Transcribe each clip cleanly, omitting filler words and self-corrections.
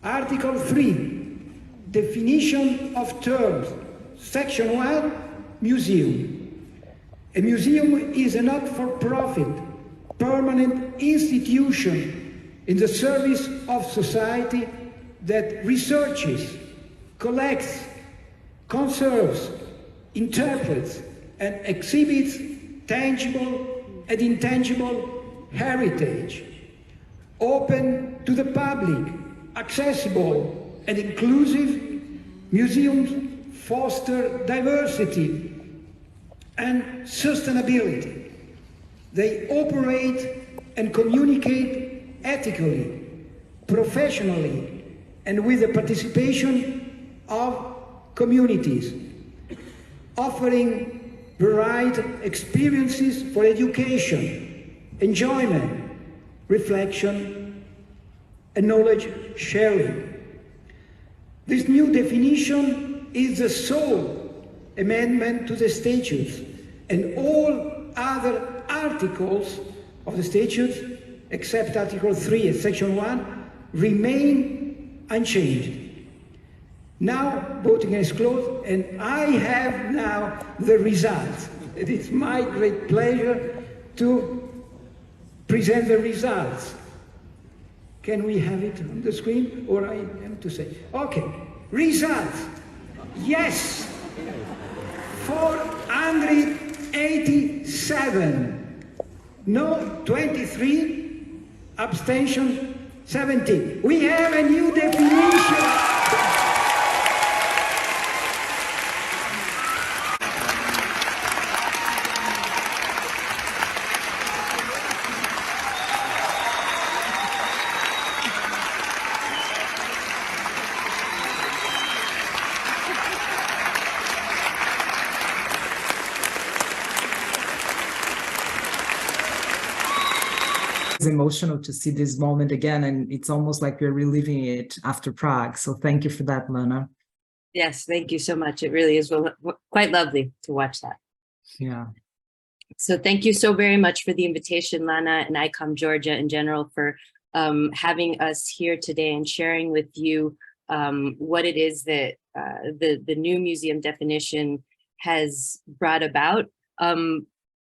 Article 3, definition of terms. Section 1, museum. A museum is a not-for-profit, permanent institution in the service of society that researches, collects, conserves, interprets, and exhibits tangible and intangible heritage, open to the public, accessible and inclusive. Museums foster diversity and sustainability. They operate and communicate ethically, professionally, and with the participation of communities, offering varied experiences for education, enjoyment, reflection, and knowledge sharing. This new definition is the sole amendment to the statutes, and all other articles of the statutes, except Article 3 and Section 1, remain unchanged. Now voting is closed, and I have now the results. It is my great pleasure to present the results. Can we have it on the screen, or I am to say? Okay, results. Yes, 487. No, 23. Abstention, 17. We have a new definition. It's emotional to see this moment again, and it's almost like we're reliving it after Prague. So thank you for that, Lana. Yes, thank you so much. It really is quite lovely to watch that. Yeah. So thank you so very much for the invitation, Lana, and ICOM Georgia in general, for having us here today and sharing with you what it is that the new museum definition has brought about.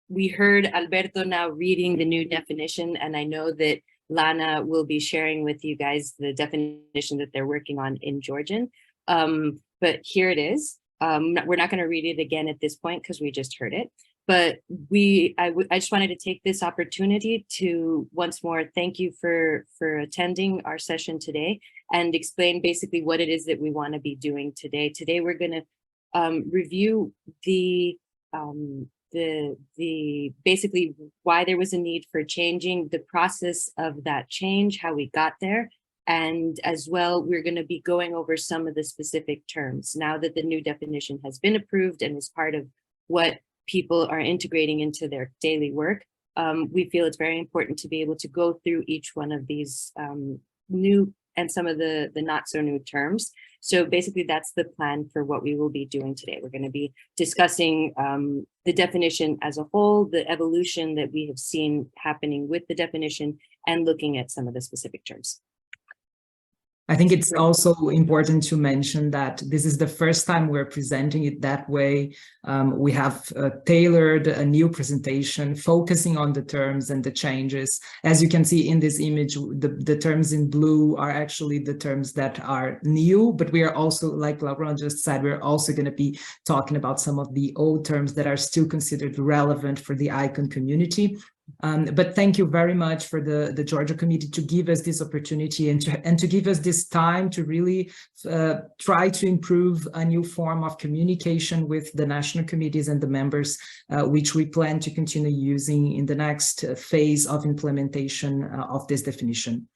We heard Alberto now reading the new definition, and I know that Lana will be sharing with you guys the definition that they're working on in Georgian. But here it is. We're not going to read it again at this point because we just heard it. But I just wanted to take this opportunity to once more thank you for attending our session today and explain basically what it is that we want to be doing today. Today we're going to review basically why there was a need for changing, the process of that change, how we got there, and as well we're going to be going over some of the specific terms now that the new definition has been approved and is part of what people are integrating into their daily work. We feel it's very important to be able to go through each one of these new and some of the not so new terms. So basically that's the plan for what we will be doing today. We're going to be discussing the definition as a whole, the evolution that we have seen happening with the definition, and looking at some of the specific terms. I think it's also important to mention that this is the first time we're presenting it that way. We have tailored a new presentation focusing on the terms and the changes. As you can see in this image, the terms in blue are actually the terms that are new, but we are also, like Laurent just said, we're also going to be talking about some of the old terms that are still considered relevant for the ICOM community. But thank you very much for the Georgia committee to give us this opportunity and to give us this time to really try to improve a new form of communication with the national committees and the members, which we plan to continue using in the next phase of implementation of this definition.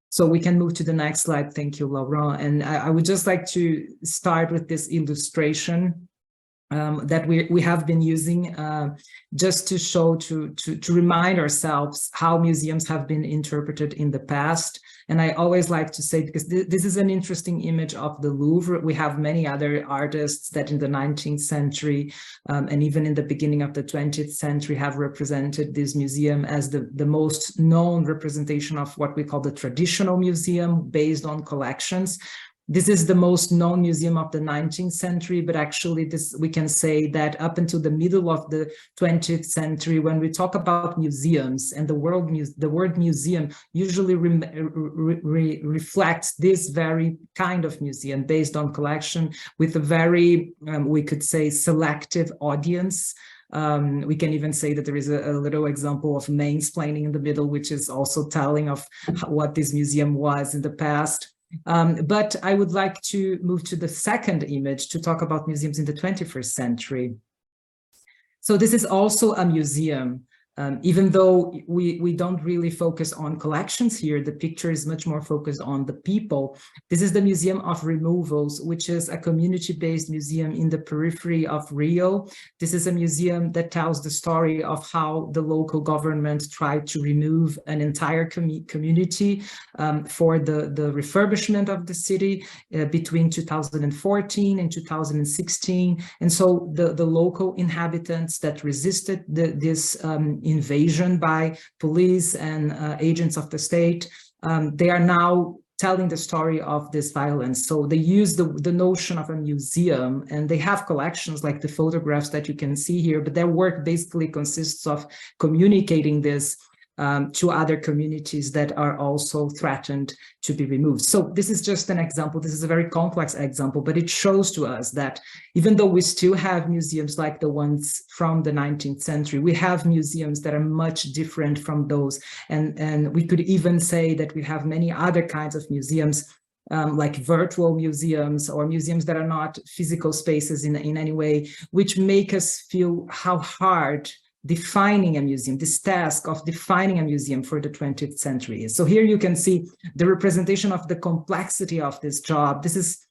So we can move to the next slide. Thank you, Laurent. And I would just like to start with this illustration. that we have been using just to show, to remind ourselves how museums have been interpreted in the past. And I always like to say, because this is an interesting image of the Louvre. We have many other artists that in the 19th century and even in the beginning of the 20th century have represented this museum as the most known representation of what we call the traditional museum based on collections. This is the most known museum of the 19th century, but actually we can say that up until the middle of the 20th century, when we talk about museums, and the word museum usually reflects this very kind of museum based on collection with a very, we could say, selective audience. We can even say that there is a little example of mansplaining in the middle, which is also telling of what this museum was in the past. But I would like to move to the second image to talk about museums in the 21st century. So this is also a museum. Even though we don't really focus on collections here, the picture is much more focused on the people. This is the Museum of Removals, which is a community-based museum in the periphery of Rio. This is a museum that tells the story of how the local government tried to remove an entire community for the refurbishment of the city between 2014 and 2016. And so the local inhabitants that resisted this invasion by police and agents of the state, they are now telling the story of this violence. So they use the notion of a museum, and they have collections like the photographs that you can see here, but their work basically consists of communicating this to other communities that are also threatened to be removed. So this is just an example. This is a very complex example, but it shows to us that even though we still have museums like the ones from the 19th century, we have museums that are much different from those. And we could even say that we have many other kinds of museums, like virtual museums or museums that are not physical spaces in any way, which make us feel how hard defining a museum, this task of defining a museum for the 20th century is. So here you can see the representation of the complexity of this job. This is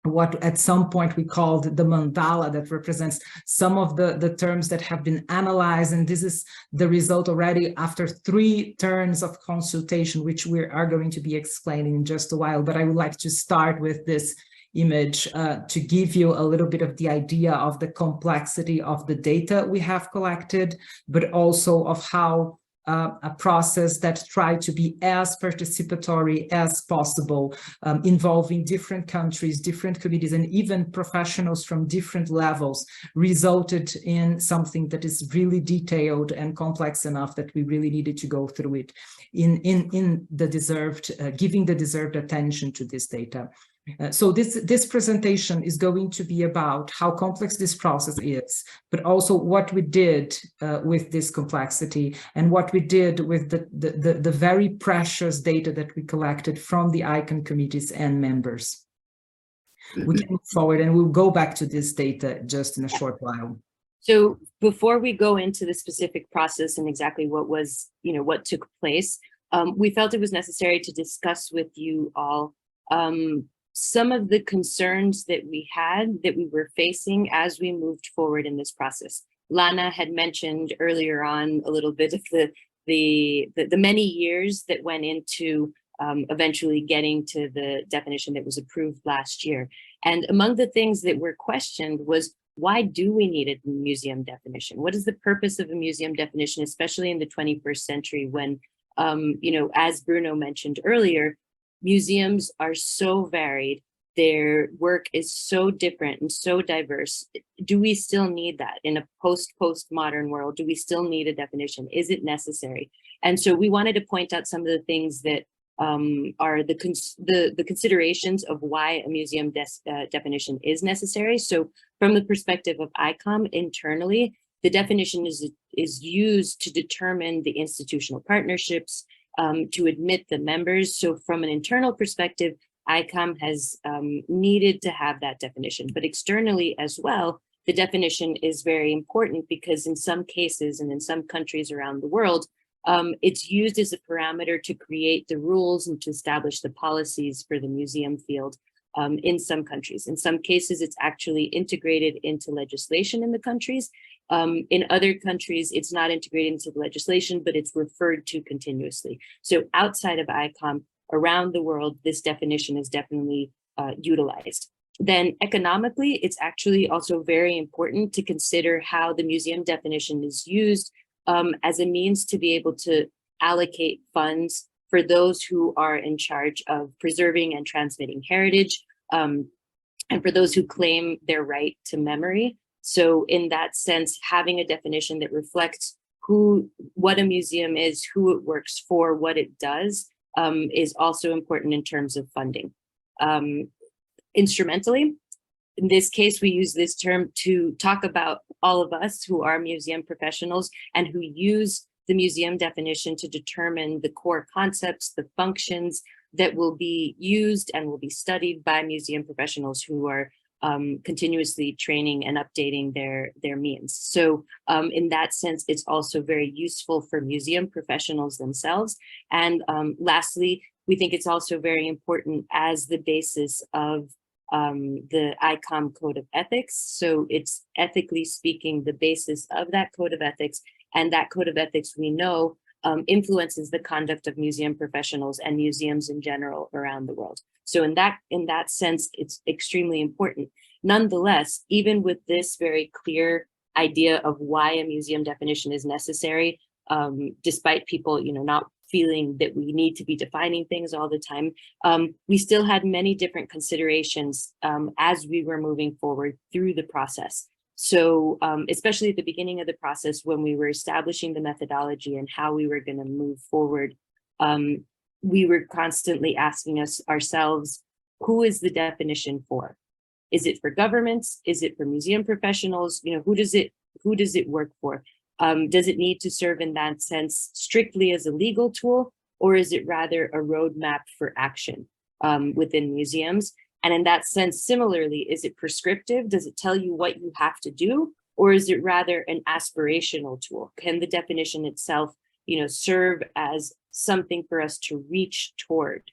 what at some point we called the mandala that represents some of the terms that have been analyzed. And this is the result already after 3 turns of consultation, which we are going to be explaining in just a while. But I would like to start with this image to give you a little bit of the idea of the complexity of the data we have collected, but also of how a process that tried to be as participatory as possible, involving different countries, different communities, and even professionals from different levels, resulted in something that is really detailed and complex enough that we really needed to go through it in the deserved, giving the deserved attention to this data. So this presentation is going to be about how complex this process is, but also what we did with this complexity and what we did with the very precious data that we collected from the ICOM committees and members. We can move forward and we'll go back to this data just in a short while. So before we go into the specific process and exactly what was, what took place, we felt it was necessary to discuss with you all some of the concerns that we were facing as we moved forward in this process. Lana had mentioned earlier on a little bit of the many years that went into eventually getting to the definition that was approved last year. And among the things that were questioned was, why do we need a museum definition? What is the purpose of a museum definition, especially in the 21st century when, as Bruno mentioned earlier, museums are so varied, their work is so different and so diverse. Do we still need that in a post-modern world? Do we still need a definition? Is it necessary? And so we wanted to point out some of the things that are the considerations of why a museum definition is necessary. So from the perspective of ICOM internally, the definition is used to determine the institutional partnerships, to admit the members. So from an internal perspective, ICOM has needed to have that definition, but externally as well, the definition is very important because in some cases and in some countries around the world, it's used as a parameter to create the rules and to establish the policies for the museum field. in some countries. In some cases, it's actually integrated into legislation in the countries. In other countries, it's not integrated into the legislation, but it's referred to continuously. So outside of ICOM, around the world, this definition is definitely utilized. Then economically, it's actually also very important to consider how the museum definition is used as a means to be able to allocate funds for those who are in charge of preserving and transmitting heritage, and for those who claim their right to memory. So in that sense, having a definition that reflects what a museum is, who it works for, what it does, is also important in terms of funding. Instrumentally, in this case, we use this term to talk about all of us who are museum professionals and who use the museum definition to determine the core concepts, the functions that will be used and will be studied by museum professionals who are continuously training and updating their means. So in that sense, it's also very useful for museum professionals themselves. And lastly, we think it's also very important as the basis of the ICOM Code of Ethics. So it's ethically speaking the basis of that Code of Ethics, and that Code of Ethics we know influences the conduct of museum professionals and museums in general around the world. So in that sense, it's extremely important. Nonetheless, even with this very clear idea of why a museum definition is necessary, despite people, not feeling that we need to be defining things all the time, we still had many different considerations as we were moving forward through the process. So especially at the beginning of the process, when we were establishing the methodology and how we were going to move forward, we were constantly asking ourselves, who is the definition for? Is it for governments? Is it for museum professionals? Who does it work for? Does it need to serve in that sense strictly as a legal tool, or is it rather a roadmap for action within museums? And in that sense, similarly, is it prescriptive? Does it tell you what you have to do? Or is it rather an aspirational tool? Can the definition itself, serve as something for us to reach toward?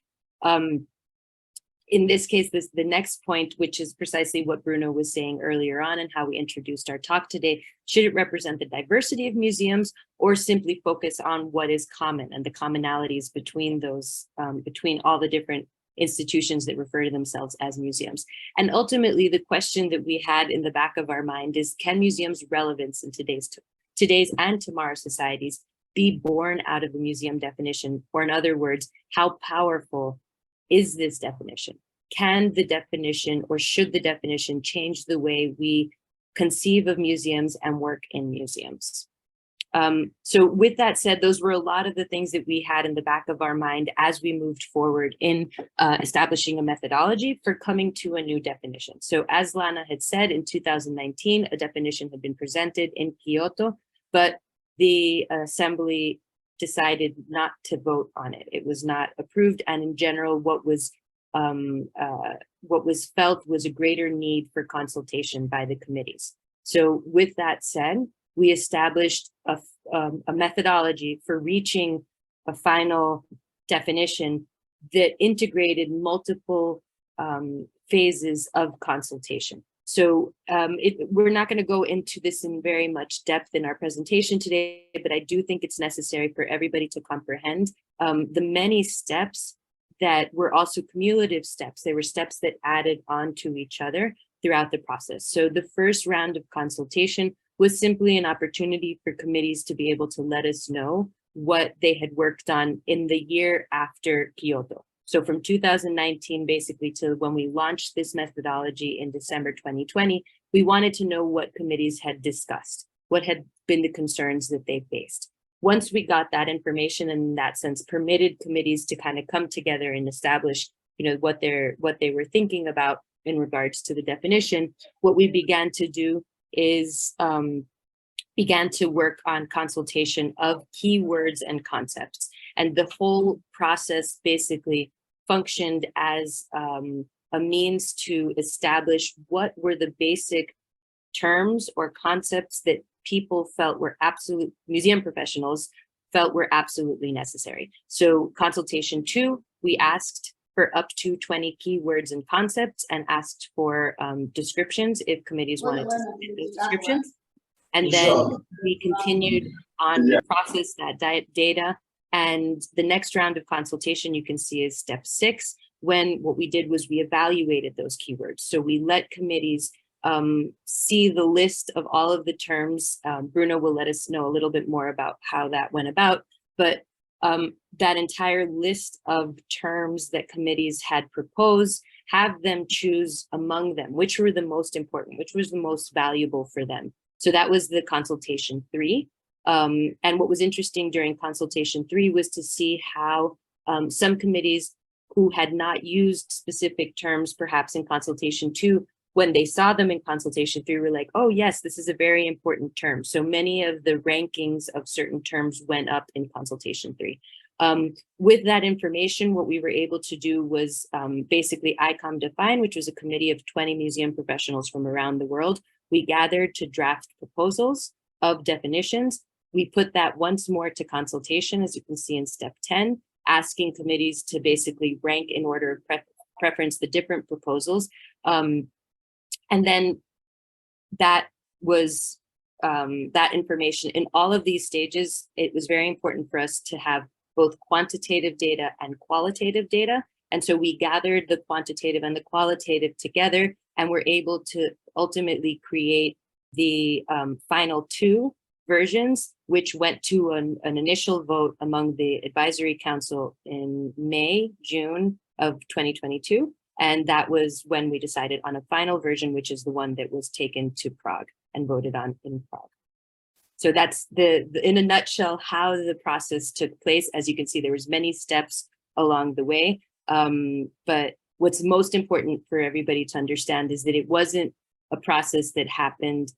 In this case, the next point, which is precisely what Bruno was saying earlier on and how we introduced our talk today, should it represent the diversity of museums or simply focus on what is common and the commonalities between those, between all the different institutions that refer to themselves as museums? And ultimately, the question that we had in the back of our mind is, can museums' relevance in today's and tomorrow's societies be born out of the museum definition? Or in other words, how powerful is this definition? Can the definition, or should the definition, change the way we conceive of museums and work in museums? So with that said, those were a lot of the things that we had in the back of our mind as we moved forward in establishing a methodology for coming to a new definition. So as Lana had said, in 2019, a definition had been presented in Kyoto, but the Assembly decided not to vote on it. It was not approved, and in general, what was felt was a greater need for consultation by the committees. So with that said, we established a methodology for reaching a final definition that integrated multiple phases of consultation. So we're not going to go into this in very much depth in our presentation today, but I do think it's necessary for everybody to comprehend the many steps that were also cumulative steps. They were steps that added on to each other throughout the process. So the first round of consultation was simply an opportunity for committees to be able to let us know what they had worked on in the year after Kyoto. So from 2019, basically, to when we launched this methodology in December 2020, we wanted to know what committees had discussed, what had been the concerns that they faced. Once we got that information, and in that sense permitted committees to kind of come together and establish, what they were thinking about in regards to the definition, what we began to do is began to work on consultation of keywords and concepts. And the whole process basically functioned as a means to establish what were the basic terms or concepts that people felt were museum professionals felt were absolutely necessary. So consultation 2, we asked for up to 20 keywords and concepts and asked for descriptions if committees wanted to submit those descriptions. And then we continued on to process that data. And the next round of consultation you can see is step 6, when what we did was we evaluated those keywords. So we let committees see the list of all of the terms. Bruno will let us know a little bit more about how that went about, but that entire list of terms that committees had proposed, have them choose among them, which were the most important, which was the most valuable for them. So that was the consultation 3. And what was interesting during consultation 3 was to see how some committees who had not used specific terms, perhaps in consultation 2, when they saw them in consultation 3, were like, oh yes, this is a very important term. So many of the rankings of certain terms went up in consultation 3. With that information, what we were able to do was basically ICOM Define, which was a committee of 20 museum professionals from around the world. We gathered to draft proposals of definitions. We put that once more to consultation, as you can see in step 10, asking committees to basically rank in order of preference the different proposals. And then that was that information in all of these stages. It was very important for us to have both quantitative data and qualitative data. And so we gathered the quantitative and the qualitative together, and were able to ultimately create the final 2 versions, which went to an initial vote among the advisory council in June of 2022. And that was when we decided on a final version, which is the one that was taken to Prague and voted on in Prague. So that's in a nutshell, how the process took place. As you can see, there was many steps along the way. But what's most important for everybody to understand is that it wasn't a process that happened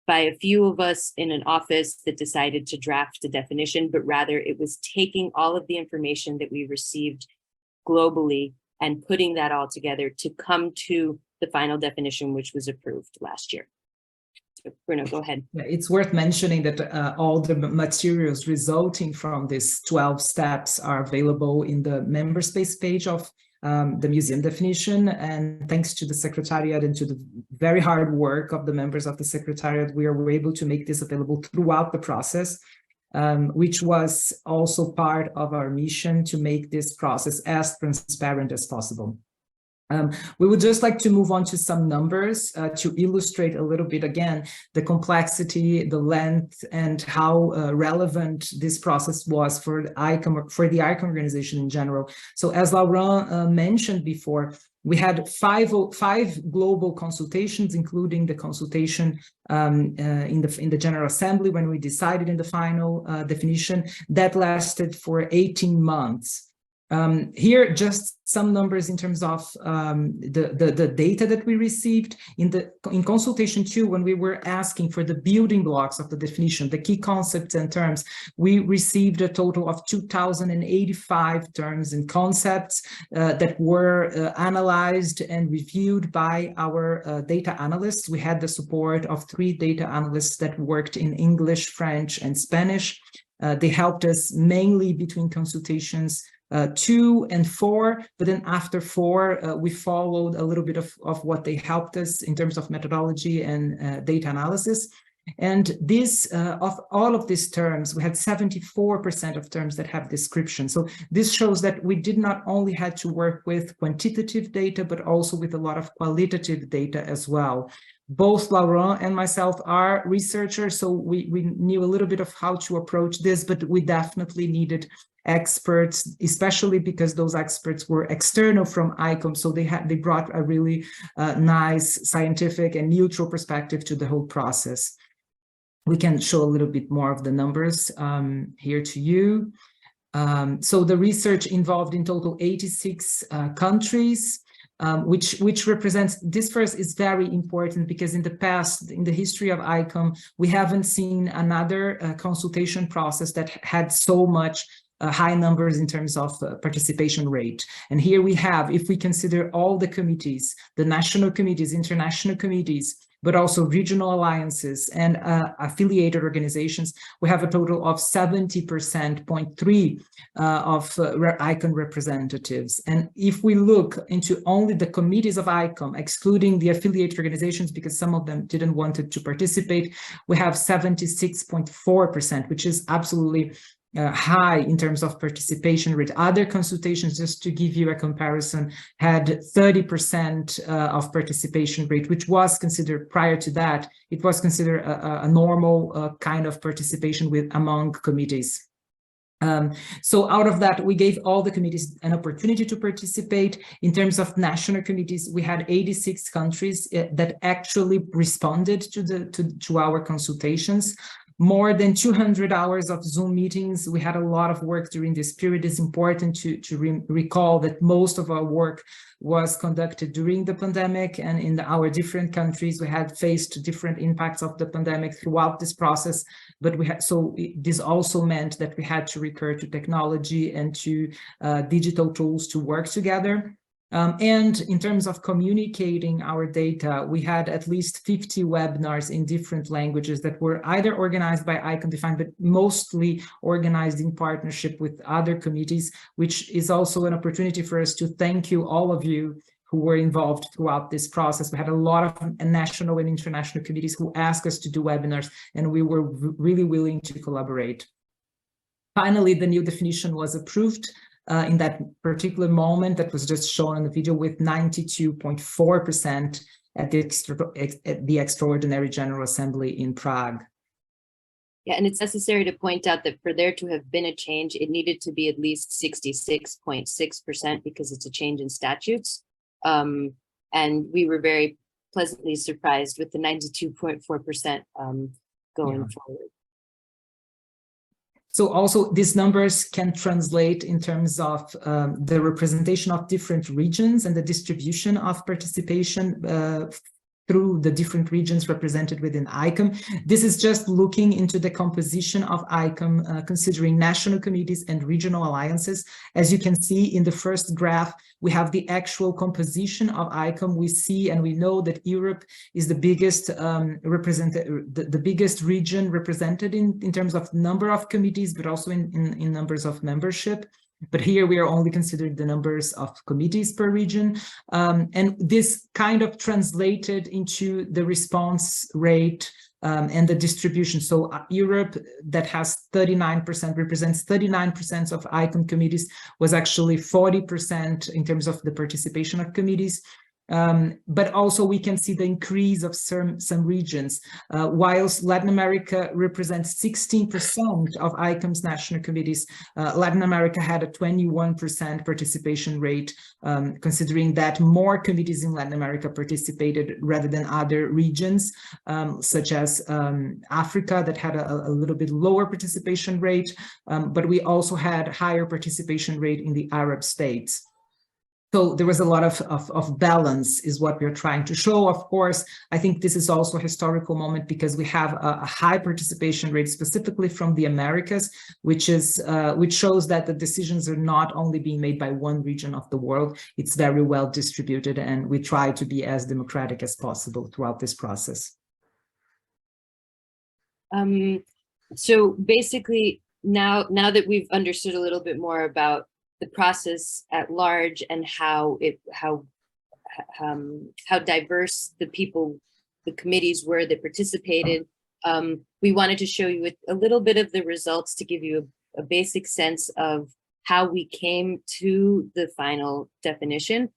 by a few of us in an office that decided to draft a definition, but rather it was taking all of the information that we received globally and putting that all together to come to the final definition, which was approved last year. So Bruno, go ahead. It's worth mentioning that all the materials resulting from these 12 steps are available in the member space page of the museum definition. And thanks to the Secretariat and to the very hard work of the members of the Secretariat, we were able to make this available throughout the process, which was also part of our mission to make this process as transparent as possible. We would just like to move on to some numbers to illustrate a little bit, again, the complexity, the length, and how relevant this process was for the ICOM organization in general. So as Laurent mentioned before, we had five global consultations, including the consultation in the General Assembly when we decided in the final definition that lasted for 18 months. Here, just some numbers in terms of the data that we received in consultation 2, when we were asking for the building blocks of the definition, the key concepts and terms, we received a total of 2,085 terms and concepts that were analyzed and reviewed by our data analysts. We had the support of 3 data analysts that worked in English, French, and Spanish. They helped us mainly between consultations 2 and 4, but then after 4, we followed a little bit of what they helped us in terms of methodology and data analysis. And this, of all of these terms, we had 74% of terms that have description. So this shows that we did not only had to work with quantitative data, but also with a lot of qualitative data as well. Both Laurent and myself are researchers, so we knew a little bit of how to approach this, but we definitely needed experts, especially because those experts were external from ICOM, so they brought a really nice scientific and neutral perspective to the whole process. We can show a little bit more of the numbers here to you. So the research involved in total 86 countries. Which represents, this first is very important because in the past, in the history of ICOM, we haven't seen another consultation process that had so much high numbers in terms of participation rate. And here we have, if we consider all the committees, the national committees, international committees, but also regional alliances and affiliated organizations, we have a total of 70.3% of ICOM representatives. And if we look into only the committees of ICOM, excluding the affiliated organizations, because some of them didn't want to participate, we have 76.4%, which is absolutely high in terms of participation rate. Other consultations, just to give you a comparison, had 30% of participation rate, which was considered, prior to that, it was considered a normal kind of participation among committees. So out of that, we gave all the committees an opportunity to participate. In terms of national committees, we had 86 countries that actually responded to our consultations. More than 200 hours of Zoom meetings. We had a lot of work during this period. It's important to recall that most of our work was conducted during the pandemic, and in our different countries, we had faced different impacts of the pandemic throughout this process. But this also meant that we had to recur to technology and to digital tools to work together. And in terms of communicating our data, we had at least 50 webinars in different languages that were either organized by ICOM Define, but mostly organized in partnership with other committees, which is also an opportunity for us to thank you, all of you who were involved throughout this process. We had a lot of national and international committees who asked us to do webinars, and we were really willing to collaborate. Finally, the new definition was approved in that particular moment that was just shown on the video, with 92.4% at the Extraordinary General Assembly in Prague. Yeah, and it's necessary to point out that for there to have been a change, it needed to be at least 66.6% because it's a change in statutes. And we were very pleasantly surprised with the 92.4% going forward. So also these numbers can translate in terms of the representation of different regions and the distribution of participation through the different regions represented within ICOM. This is just looking into the composition of ICOM, considering national committees and regional alliances. As you can see in the first graph, we have the actual composition of ICOM. We see and we know that Europe is the biggest the biggest region represented in terms of number of committees, but also in numbers of membership. But here we are only considering the numbers of committees per region. And this kind of translated into the response rate and the distribution. So Europe, that has 39%, represents 39% of ICOM committees, was actually 40% in terms of the participation of committees. But also we can see the increase of some regions. Whilst Latin America represents 16% of ICOM's national committees, Latin America had a 21% participation rate, considering that more committees in Latin America participated rather than other regions, such as Africa, that had a little bit lower participation rate, but we also had higher participation rate in the Arab states. So there was a lot of balance is what we're trying to show. Of course, I think this is also a historical moment because we have a high participation rate specifically from the Americas, which shows that the decisions are not only being made by one region of the world, it's very well distributed, and we try to be as democratic as possible throughout this process. So basically, now that we've understood a little bit more about the process at large and how diverse the committees were that participated, we wanted to show you a little bit of the results to give you a basic sense of how we came to the final definition.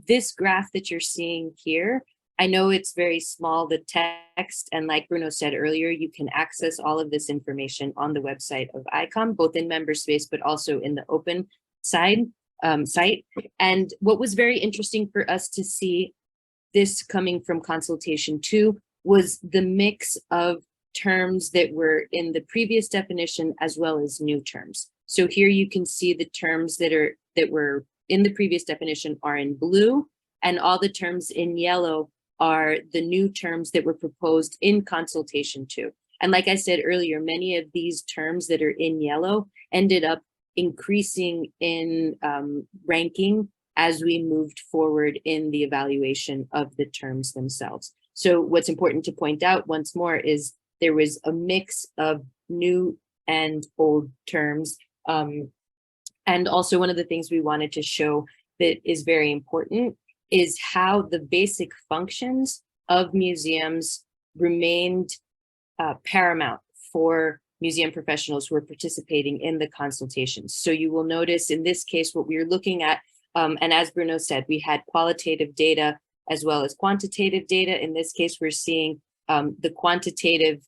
This graph that you're seeing here, I know it's very small, the text, and like Bruno said earlier, you can access all of this information on the website of ICOM, both in member space, but also in the open site. And what was very interesting for us to see, this coming from consultation 2, was the mix of terms that were in the previous definition as well as new terms. So here you can see the terms that were in the previous definition are in blue, and all the terms in yellow are the new terms that were proposed in consultation 2. And like I said earlier, many of these terms that are in yellow ended up increasing in ranking as we moved forward in the evaluation of the terms themselves. So what's important to point out once more is there was a mix of new and old terms. And also one of the things we wanted to show that is very important is how the basic functions of museums remained paramount for museum professionals who are participating in the consultations. So you will notice in this case, what we're looking at, and as Bruno said, we had qualitative data as well as quantitative data. In this case, we're seeing the quantitative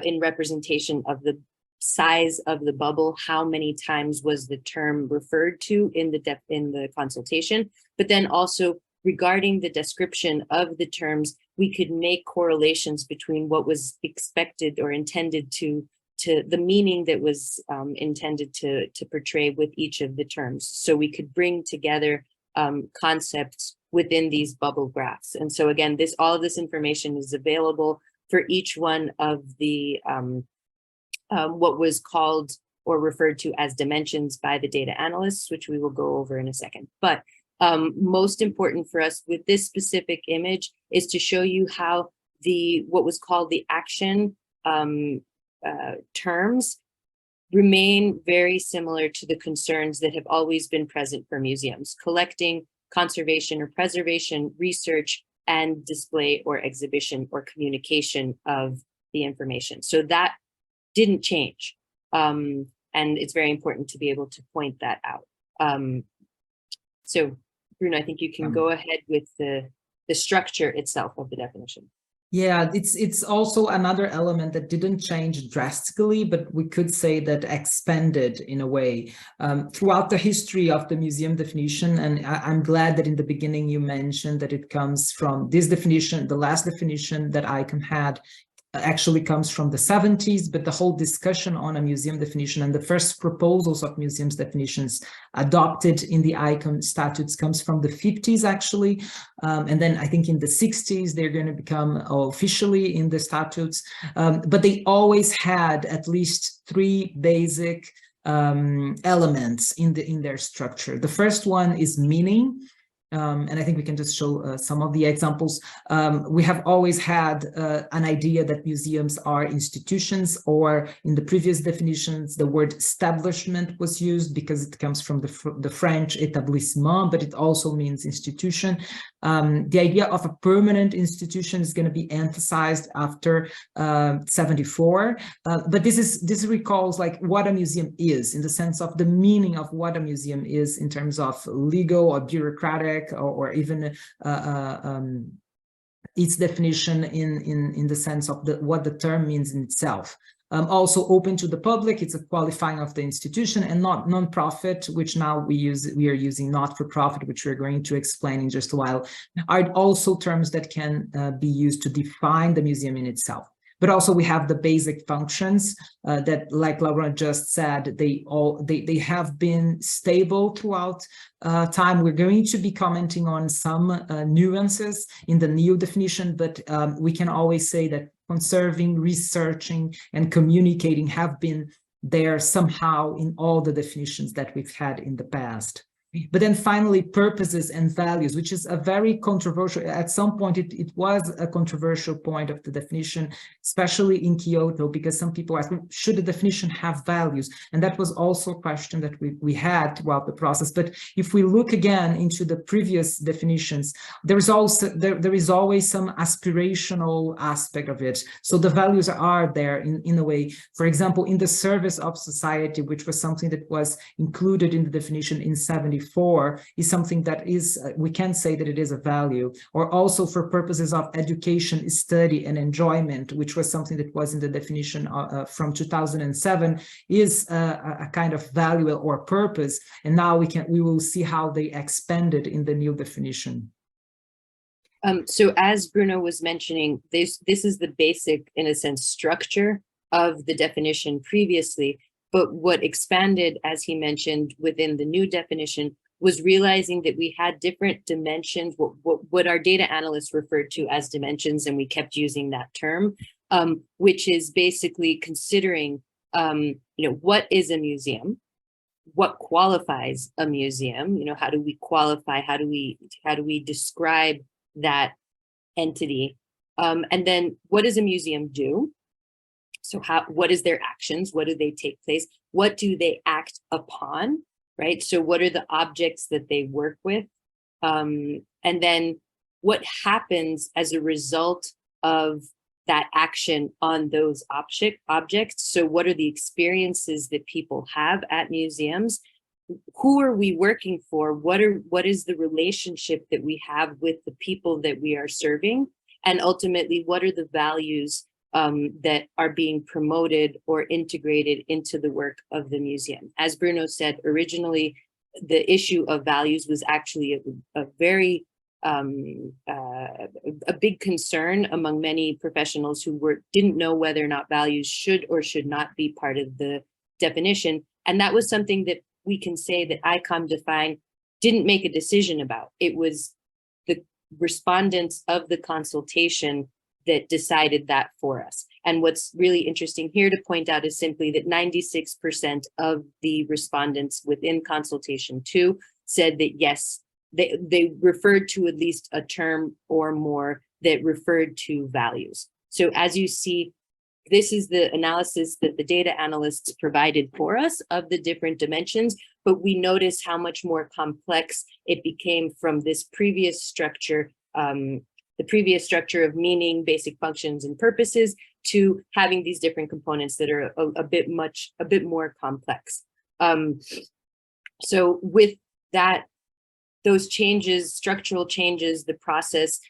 in representation of the size of the bubble, how many times was the term referred to in the consultation, but then also regarding the description of the terms, we could make correlations between what was expected or intended to the meaning that was intended to portray with each of the terms. So we could bring together concepts within these bubble graphs. And so again, all of this information is available for each one of the what was called or referred to as dimensions by the data analysts, which we will go over in a second. But most important for us with this specific image is to show you how what was called the action terms remain very similar to the concerns that have always been present for museums: collecting, conservation or preservation, research, and display or exhibition or communication of the information. So that didn't change. And it's very important to be able to point that out. So Bruno, I think you can go ahead with the structure itself of the definition. Yeah, it's also another element that didn't change drastically, but we could say that expanded in a way throughout the history of the museum definition. And I'm glad that in the beginning you mentioned that it comes from this definition. The last definition that ICOM had actually comes from the 70s, but the whole discussion on a museum definition and the first proposals of museums definitions adopted in the ICOM statutes comes from the 50s actually. And then I think in the 60s, they're going to become officially in the statutes, but they always had at least three basic elements in their structure. The first one is meaning. And I think we can just show some of the examples. We have always had an idea that museums are institutions, or in the previous definitions, the word establishment was used because it comes from the French établissement, but it also means institution. The idea of a permanent institution is going to be emphasized after 74. But this recalls like what a museum is in the sense of the meaning of what a museum is in terms of legal or bureaucratic, or even its definition in the sense of what the term means in itself. Also open to the public, it's a qualifying of the institution, and not non-profit, which now we are using not-for-profit, which we're going to explain in just a while, are also terms that can be used to define the museum in itself. But also we have the basic functions that, like Laura just said, they have been stable throughout time. We're going to be commenting on some nuances in the new definition, but we can always say that conserving, researching, and communicating have been there somehow in all the definitions that we've had in the past. But then finally, purposes and values, which is a very controversial, at some point it was a controversial point of the definition, especially in Kyoto, because some people asked, should the definition have values? And that was also a question that we had throughout the process. But if we look again into the previous definitions, there is always some aspirational aspect of it. So the values are there in a way. For example, in the service of society, which was something that was included in the definition in 74, is something that is, we can say that it is a value, or also for purposes of education, study, and enjoyment, which was something that was in the definition from 2007, is a kind of value or purpose. And now we will see how they expanded in the new definition. So as Bruno was mentioning, this is the basic, in a sense, structure of the definition previously. But what expanded, as he mentioned, within the new definition was realizing that we had different dimensions, what our data analysts referred to as dimensions, and we kept using that term, which is basically considering, what is a museum? What qualifies a museum? How do we qualify? How do we describe that entity? And then what does a museum do? So what is their actions? What do they take place? What do they act upon, right? So what are the objects that they work with? And then what happens as a result of that action on those objects? So what are the experiences that people have at museums? Who are we working for? What is the relationship that we have with the people that we are serving? And ultimately, what are the values that are being promoted or integrated into the work of the museum? As Bruno said, originally, the issue of values was actually a very a big concern among many professionals who didn't know whether or not values should or should not be part of the definition. And that was something that we can say that ICOM Define didn't make a decision about. It was the respondents of the consultation that decided that for us. And what's really interesting here to point out is simply that 96% of the respondents within consultation 2 said that yes, they referred to at least a term or more that referred to values. So as you see, this is the analysis that the data analysts provided for us of the different dimensions, but we notice how much more complex it became from this previous structure, the previous structure of meaning, basic functions, and purposes, to having these different components that are a bit more complex. So with that, those changes, structural changes, the process,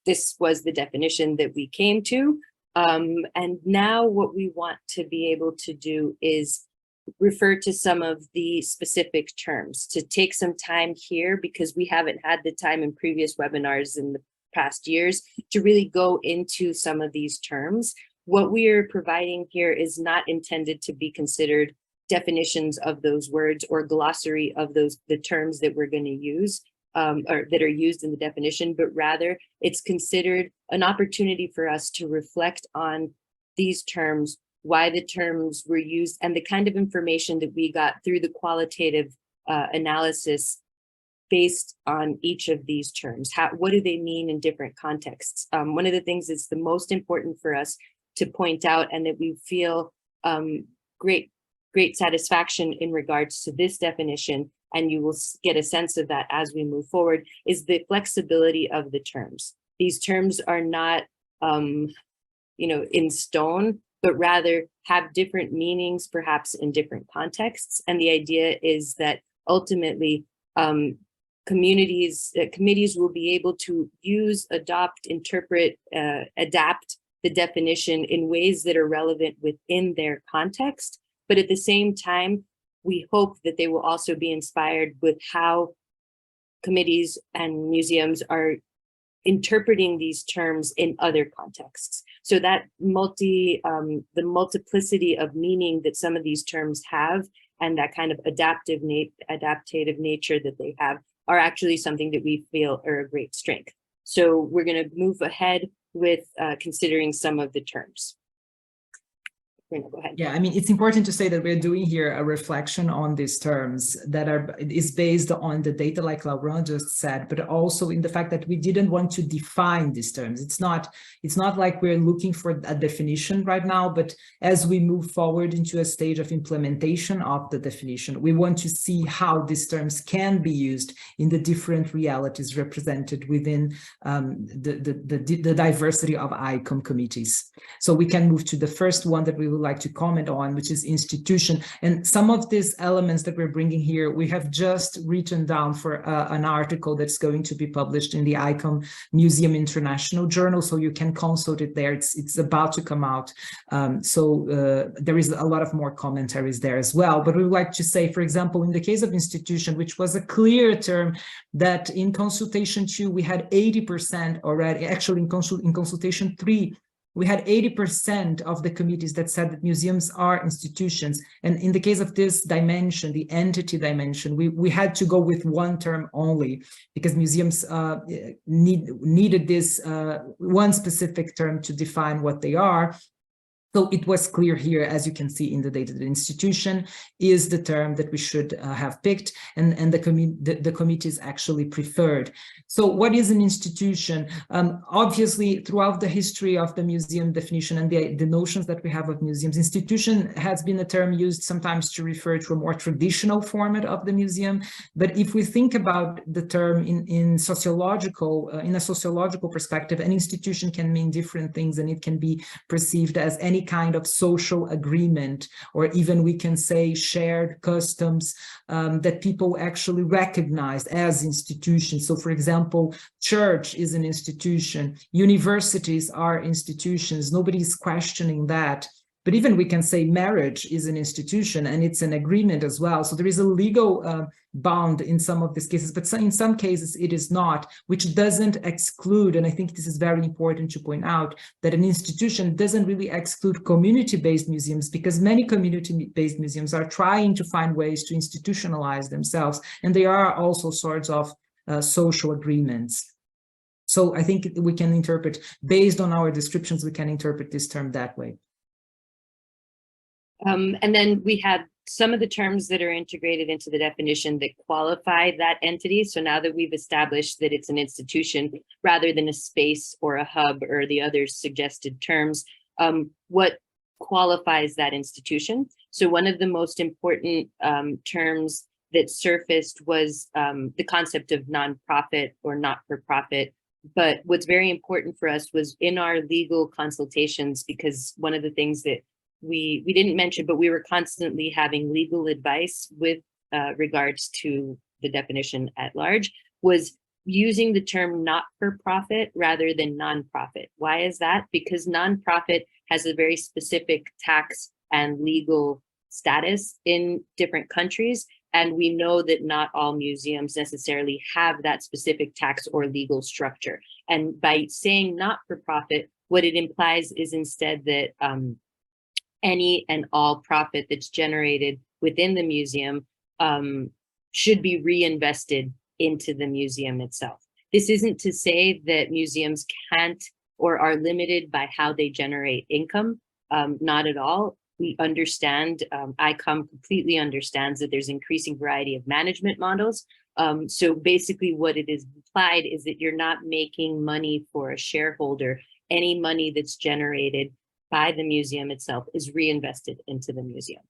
this was the definition that we came to. And now what we want to be able to do is refer to some of the specific terms, to take some time here, because we haven't had the time in previous webinars in the past years to really go into some of these terms. What we are providing here is not intended to be considered definitions of those words or glossary of the terms that we're going to use or that are used in the definition, but rather it's considered an opportunity for us to reflect on these terms, why the terms were used, and the kind of information that we got through the qualitative analysis based on each of these terms. What do they mean in different contexts? One of the things that's the most important for us to point out, and that we feel great satisfaction in regards to this definition, and you will get a sense of that as we move forward, is the flexibility of the terms. These terms are not, in stone, but rather have different meanings, perhaps in different contexts. And the idea is that ultimately, committees will be able to use, adopt, interpret, adapt the definition in ways that are relevant within their context. But at the same time, we hope that they will also be inspired with how committees and museums are interpreting these terms in other contexts. So that the multiplicity of meaning that some of these terms have, and that kind of adaptive nature that they have, are actually something that we feel are a great strength. So we're going to move ahead with considering some of the terms. Go ahead. Yeah, I mean, it's important to say that we're doing here a reflection on these terms that is based on the data, like Laurent just said, but also in the fact that we didn't want to define these terms. It's not like we're looking for a definition right now, but as we move forward into a stage of implementation of the definition, we want to see how these terms can be used in the different realities represented within the diversity of ICOM committees. So we can move to the first one that we will like to comment on, which is institution. And some of these elements that we're bringing here, we have just written down for an article that's going to be published in the ICOM Museum International Journal, so you can consult it there. It's about to come out. There is a lot of more commentaries there as well. But we would like to say, for example, in the case of institution, which was a clear term that in consultation 2, we had 80% already, actually in consultation 3, we had 80% of the committees that said that museums are institutions. And in the case of this dimension, the entity dimension, we had to go with one term only, because museums needed this one specific term to define what they are. So it was clear here, as you can see in the data, the institution is the term that we should have picked, and the committees actually preferred. So what is an institution? Obviously, throughout the history of the museum definition and the notions that we have of museums, institution has been a term used sometimes to refer to a more traditional format of the museum. But if we think about the term in a sociological perspective, an institution can mean different things, and it can be perceived as any kind of social agreement, or even we can say shared customs that people actually recognize as institutions. So for example, church is an institution, universities are institutions, nobody's questioning that. But even we can say marriage is an institution, and it's an agreement as well. So there is a legal bound in some of these cases, but in some cases it is not, which doesn't exclude, and I think this is very important to point out, that an institution doesn't really exclude community-based museums, because many community-based museums are trying to find ways to institutionalize themselves, and they are also sorts of social agreements. So I think we can interpret, based on our descriptions, we can interpret this term that way. And then we have some of the terms that are integrated into the definition that qualify that entity. So now that we've established that it's an institution rather than a space or a hub or the other suggested terms, what qualifies that institution? So one of the most important terms that surfaced was the concept of nonprofit or not-for-profit. But what's very important for us was in our legal consultations, because one of the things that we didn't mention, but we were constantly having legal advice with regards to the definition at large, was using the term not-for-profit rather than nonprofit. Why is that? Because nonprofit has a very specific tax and legal status in different countries. And we know that not all museums necessarily have that specific tax or legal structure. And by saying not-for-profit, what it implies is instead that any and all profit that's generated within the museum should be reinvested into the museum itself. This isn't to say that museums can't or are limited by how they generate income, not at all. We understand, ICOM completely understands that there's increasing variety of management models. So basically what it is implied is that you're not making money for a shareholder. Any money that's generated by the museum itself is reinvested into the museum.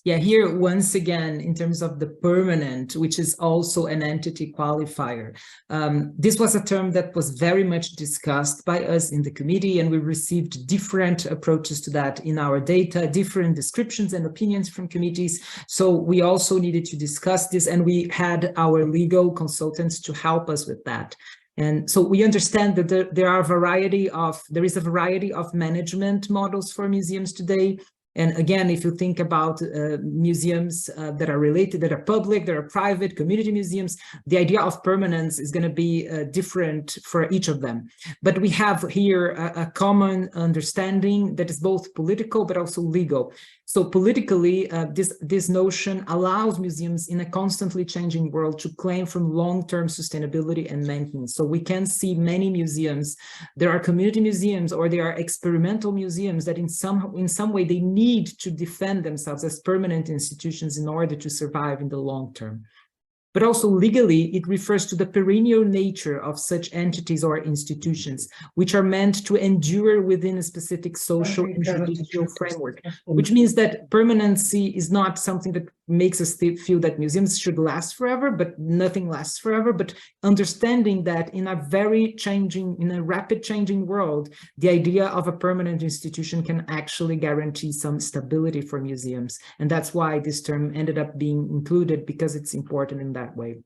Yeah, here, once again, in terms of the permanent, which is also an entity qualifier, this was a term that was very much discussed by us in the committee, and we received different approaches to that in our data, different descriptions and opinions from committees. So we also needed to discuss this, and we had our legal consultants to help us with that. And so we understand that there is a variety of management models for museums today. And again, if you think about museums that are related, that are public, that are private, community museums, the idea of permanence is going to be different for each of them. But we have here a common understanding that is both political but also legal. So politically, this notion allows museums in a constantly changing world to claim from long-term sustainability and maintenance. So we can see many museums, there are community museums or there are experimental museums that in some way they need to defend themselves as permanent institutions in order to survive in the long term. But also legally, it refers to the perennial nature of such entities or institutions, which are meant to endure within a specific social and judicial framework, which means that permanency is not something that makes us feel that museums should last forever, but nothing lasts forever, but understanding that in a rapid changing world, the idea of a permanent institution can actually guarantee some stability for museums. And that's why this term ended up being included, because it's important in that way.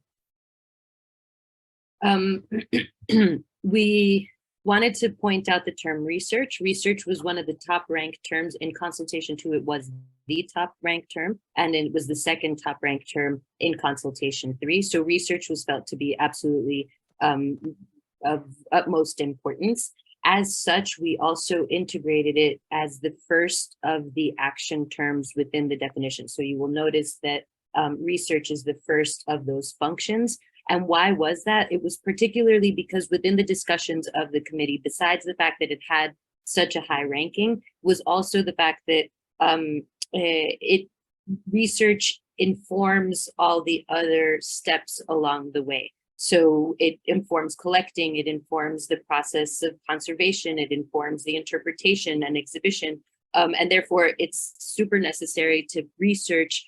We wanted to point out the term research. Research was one of the top ranked terms in consultation 2. It was the top ranked term, and it was the second top ranked term in consultation 3. So research was felt to be absolutely of utmost importance. As such, we also integrated it as the first of the action terms within the definition. So you will notice that research is the first of those functions. And why was that? It was particularly because within the discussions of the committee, besides the fact that it had such a high ranking, was also the fact that research informs all the other steps along the way. So it informs collecting, it informs the process of conservation, it informs the interpretation and exhibition. And therefore, it's super necessary to research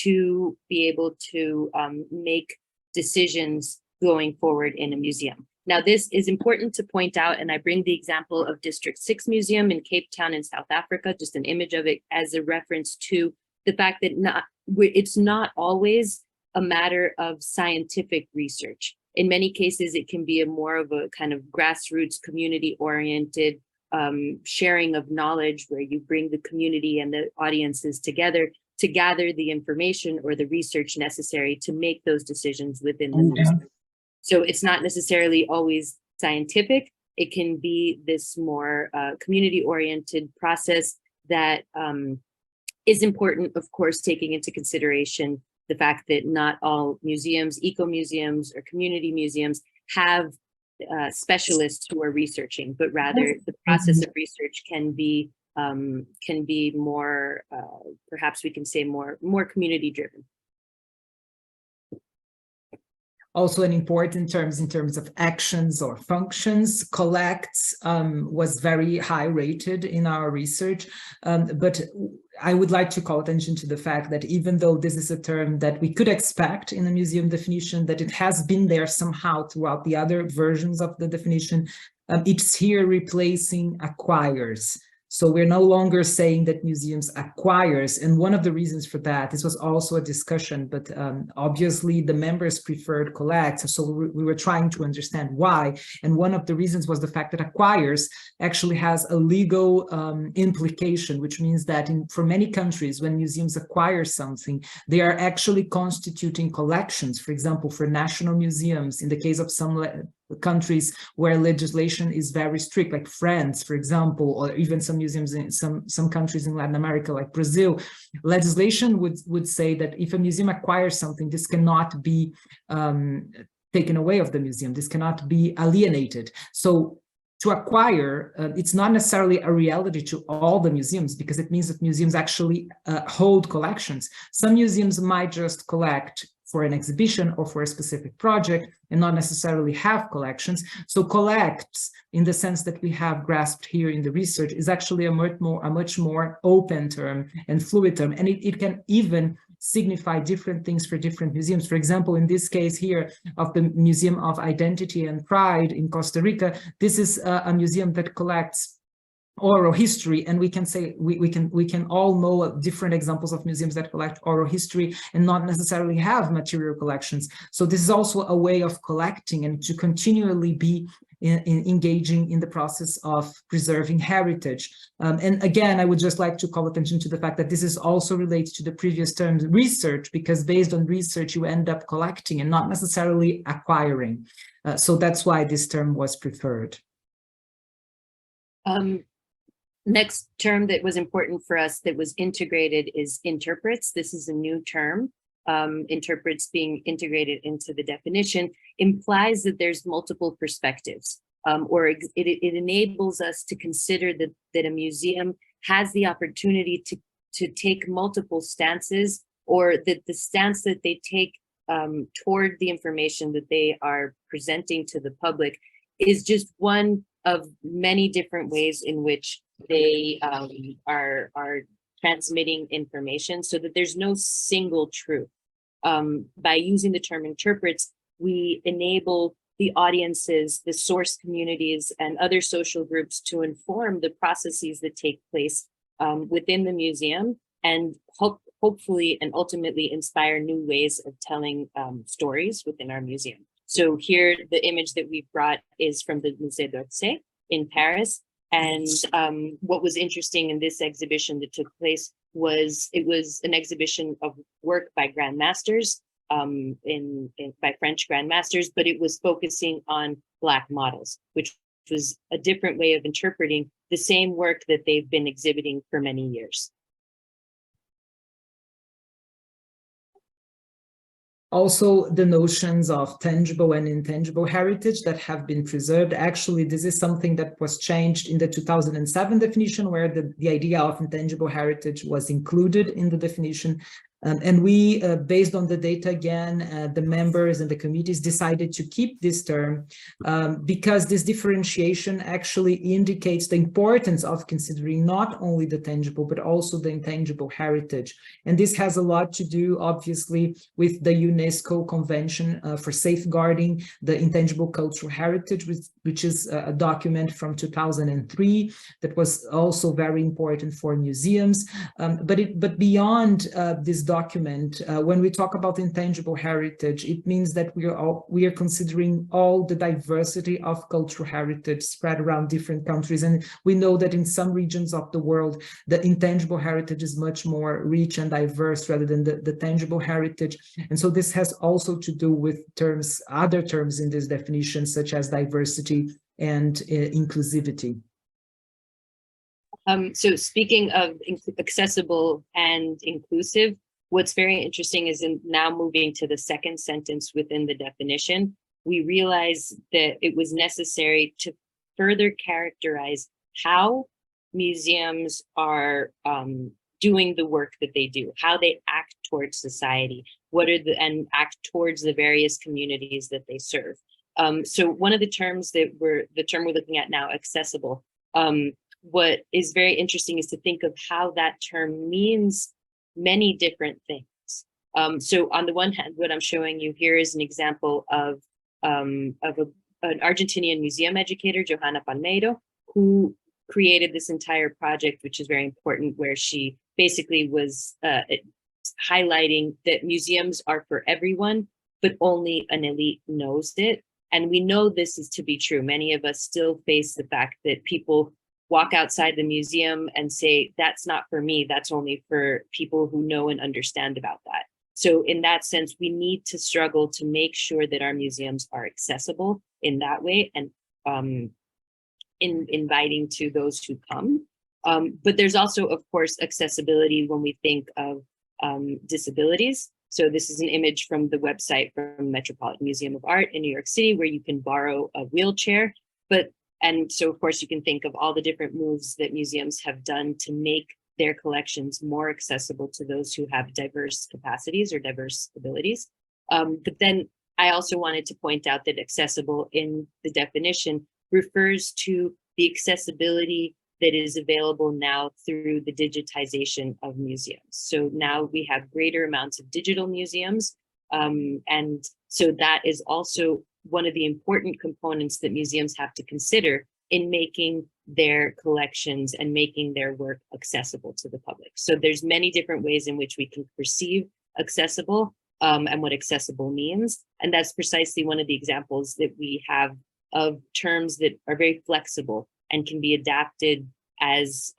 to be able to make decisions going forward in a museum. Now, this is important to point out, and I bring the example of District 6 Museum in Cape Town in South Africa, just an image of it as a reference to the fact that it's not always a matter of scientific research. In many cases, it can be more of a kind of grassroots, community-oriented sharing of knowledge, where you bring the community and the audiences together to gather the information or the research necessary to make those decisions within the museum. So it's not necessarily always scientific. It can be this more community-oriented process that is important, of course, taking into consideration the fact that not all museums, eco-museums or community museums have specialists who are researching, but rather the process of research can be more, perhaps we can say more community-driven. Also an important terms in terms of actions or functions. Collects was very high rated in our research, but I would like to call attention to the fact that even though this is a term that we could expect in the museum definition, that it has been there somehow throughout the other versions of the definition, it's here replacing acquires. So we're no longer saying that museums acquires, and one of the reasons for that, this was also a discussion, but obviously the members preferred collects, so we were trying to understand why, and one of the reasons was the fact that acquires actually has a legal implication, which means that for many countries, when museums acquire something, they are actually constituting collections. For example, for national museums, in the case of some countries where legislation is very strict, like France, for example, or even some museums in some countries in Latin America, like Brazil, legislation would say that if a museum acquires something, this cannot be taken away of the museum. This cannot be alienated. So to acquire, it's not necessarily a reality to all the museums, because it means that museums actually hold collections. Some museums might just collect for an exhibition or for a specific project and not necessarily have collections. So collects, in the sense that we have grasped here in the research, is actually a much more open term and fluid term, and it can even signify different things for different museums. For example, in this case here of the Museum of Identity and Pride in Costa Rica, this is a museum that collects oral history, and we can say we can all know different examples of museums that collect oral history and not necessarily have material collections. So this is also a way of collecting and to continually be engaging in the process of preserving heritage. And again, I would just like to call attention to the fact that this is also related to the previous term research, because based on research, you end up collecting and not necessarily acquiring. So that's why this term was preferred. Next term that was important for us that was integrated is interprets. This is a new term. Interprets being integrated into the definition implies that there's multiple perspectives, or it enables us to consider that a museum has the opportunity to take multiple stances, or that the stance that they take toward the information that they are presenting to the public is just one of many different ways in which they are transmitting information, so that there's no single truth. By using the term interprets, we enable the audiences, the source communities, and other social groups to inform the processes that take place within the museum, and hopefully and ultimately inspire new ways of telling stories within our museum. So here, the image that we've brought is from the Musée d'Orsay in Paris. And what was interesting in this exhibition that took place was it was an exhibition of work by grandmasters, by French grandmasters, but it was focusing on Black models, which was a different way of interpreting the same work that they've been exhibiting for many years. Also, the notions of tangible and intangible heritage that have been preserved. Actually, this is something that was changed in the 2007 definition, where the idea of intangible heritage was included in the definition. And we, based on the data again, the members and the committees decided to keep this term because this differentiation actually indicates the importance of considering not only the tangible, but also the intangible heritage. And this has a lot to do, obviously, with the UNESCO Convention for Safeguarding the Intangible Cultural Heritage, which is a document from 2003 that was also very important for museums. But beyond this document, when we talk about intangible heritage, it means that we are considering all the diversity of cultural heritage spread around different countries. And we know that in some regions of the world, the intangible heritage is much more rich and diverse rather than the tangible heritage. And so this has also to do with other terms in this definition, such as diversity and inclusivity. So speaking of accessible and inclusive, what's very interesting is in now moving to the second sentence within the definition, we realize that it was necessary to further characterize how museums are doing the work that they do, how they act towards society, and act towards the various communities that they serve. So one of the terms that we're looking at now, accessible, what is very interesting is to think of how that term means many different things. So on the one hand, what I'm showing you here is an example of an Argentinian museum educator, Johanna Palmeiro, who created this entire project, which is very important, where she basically was highlighting that museums are for everyone, but only an elite knows it. And we know this is to be true. Many of us still face the fact that people walk outside the museum and say, that's not for me, that's only for people who know and understand about that. So in that sense, we need to struggle to make sure that our museums are accessible in that way and inviting to those who come. But there's also, of course, accessibility when we think of disabilities. So this is an image from the website from Metropolitan Museum of Art in New York City, where you can borrow a wheelchair. And so, of course, you can think of all the different moves that museums have done to make their collections more accessible to those who have diverse capacities or diverse abilities. But then I also wanted to point out that accessible in the definition refers to the accessibility that is available now through the digitization of museums. So now we have greater amounts of digital museums. And so that is also one of the important components that museums have to consider in making their collections and making their work accessible to the public. So there's many different ways in which we can perceive accessible and what accessible means. And that's precisely one of the examples that we have of terms that are very flexible and can be adapted as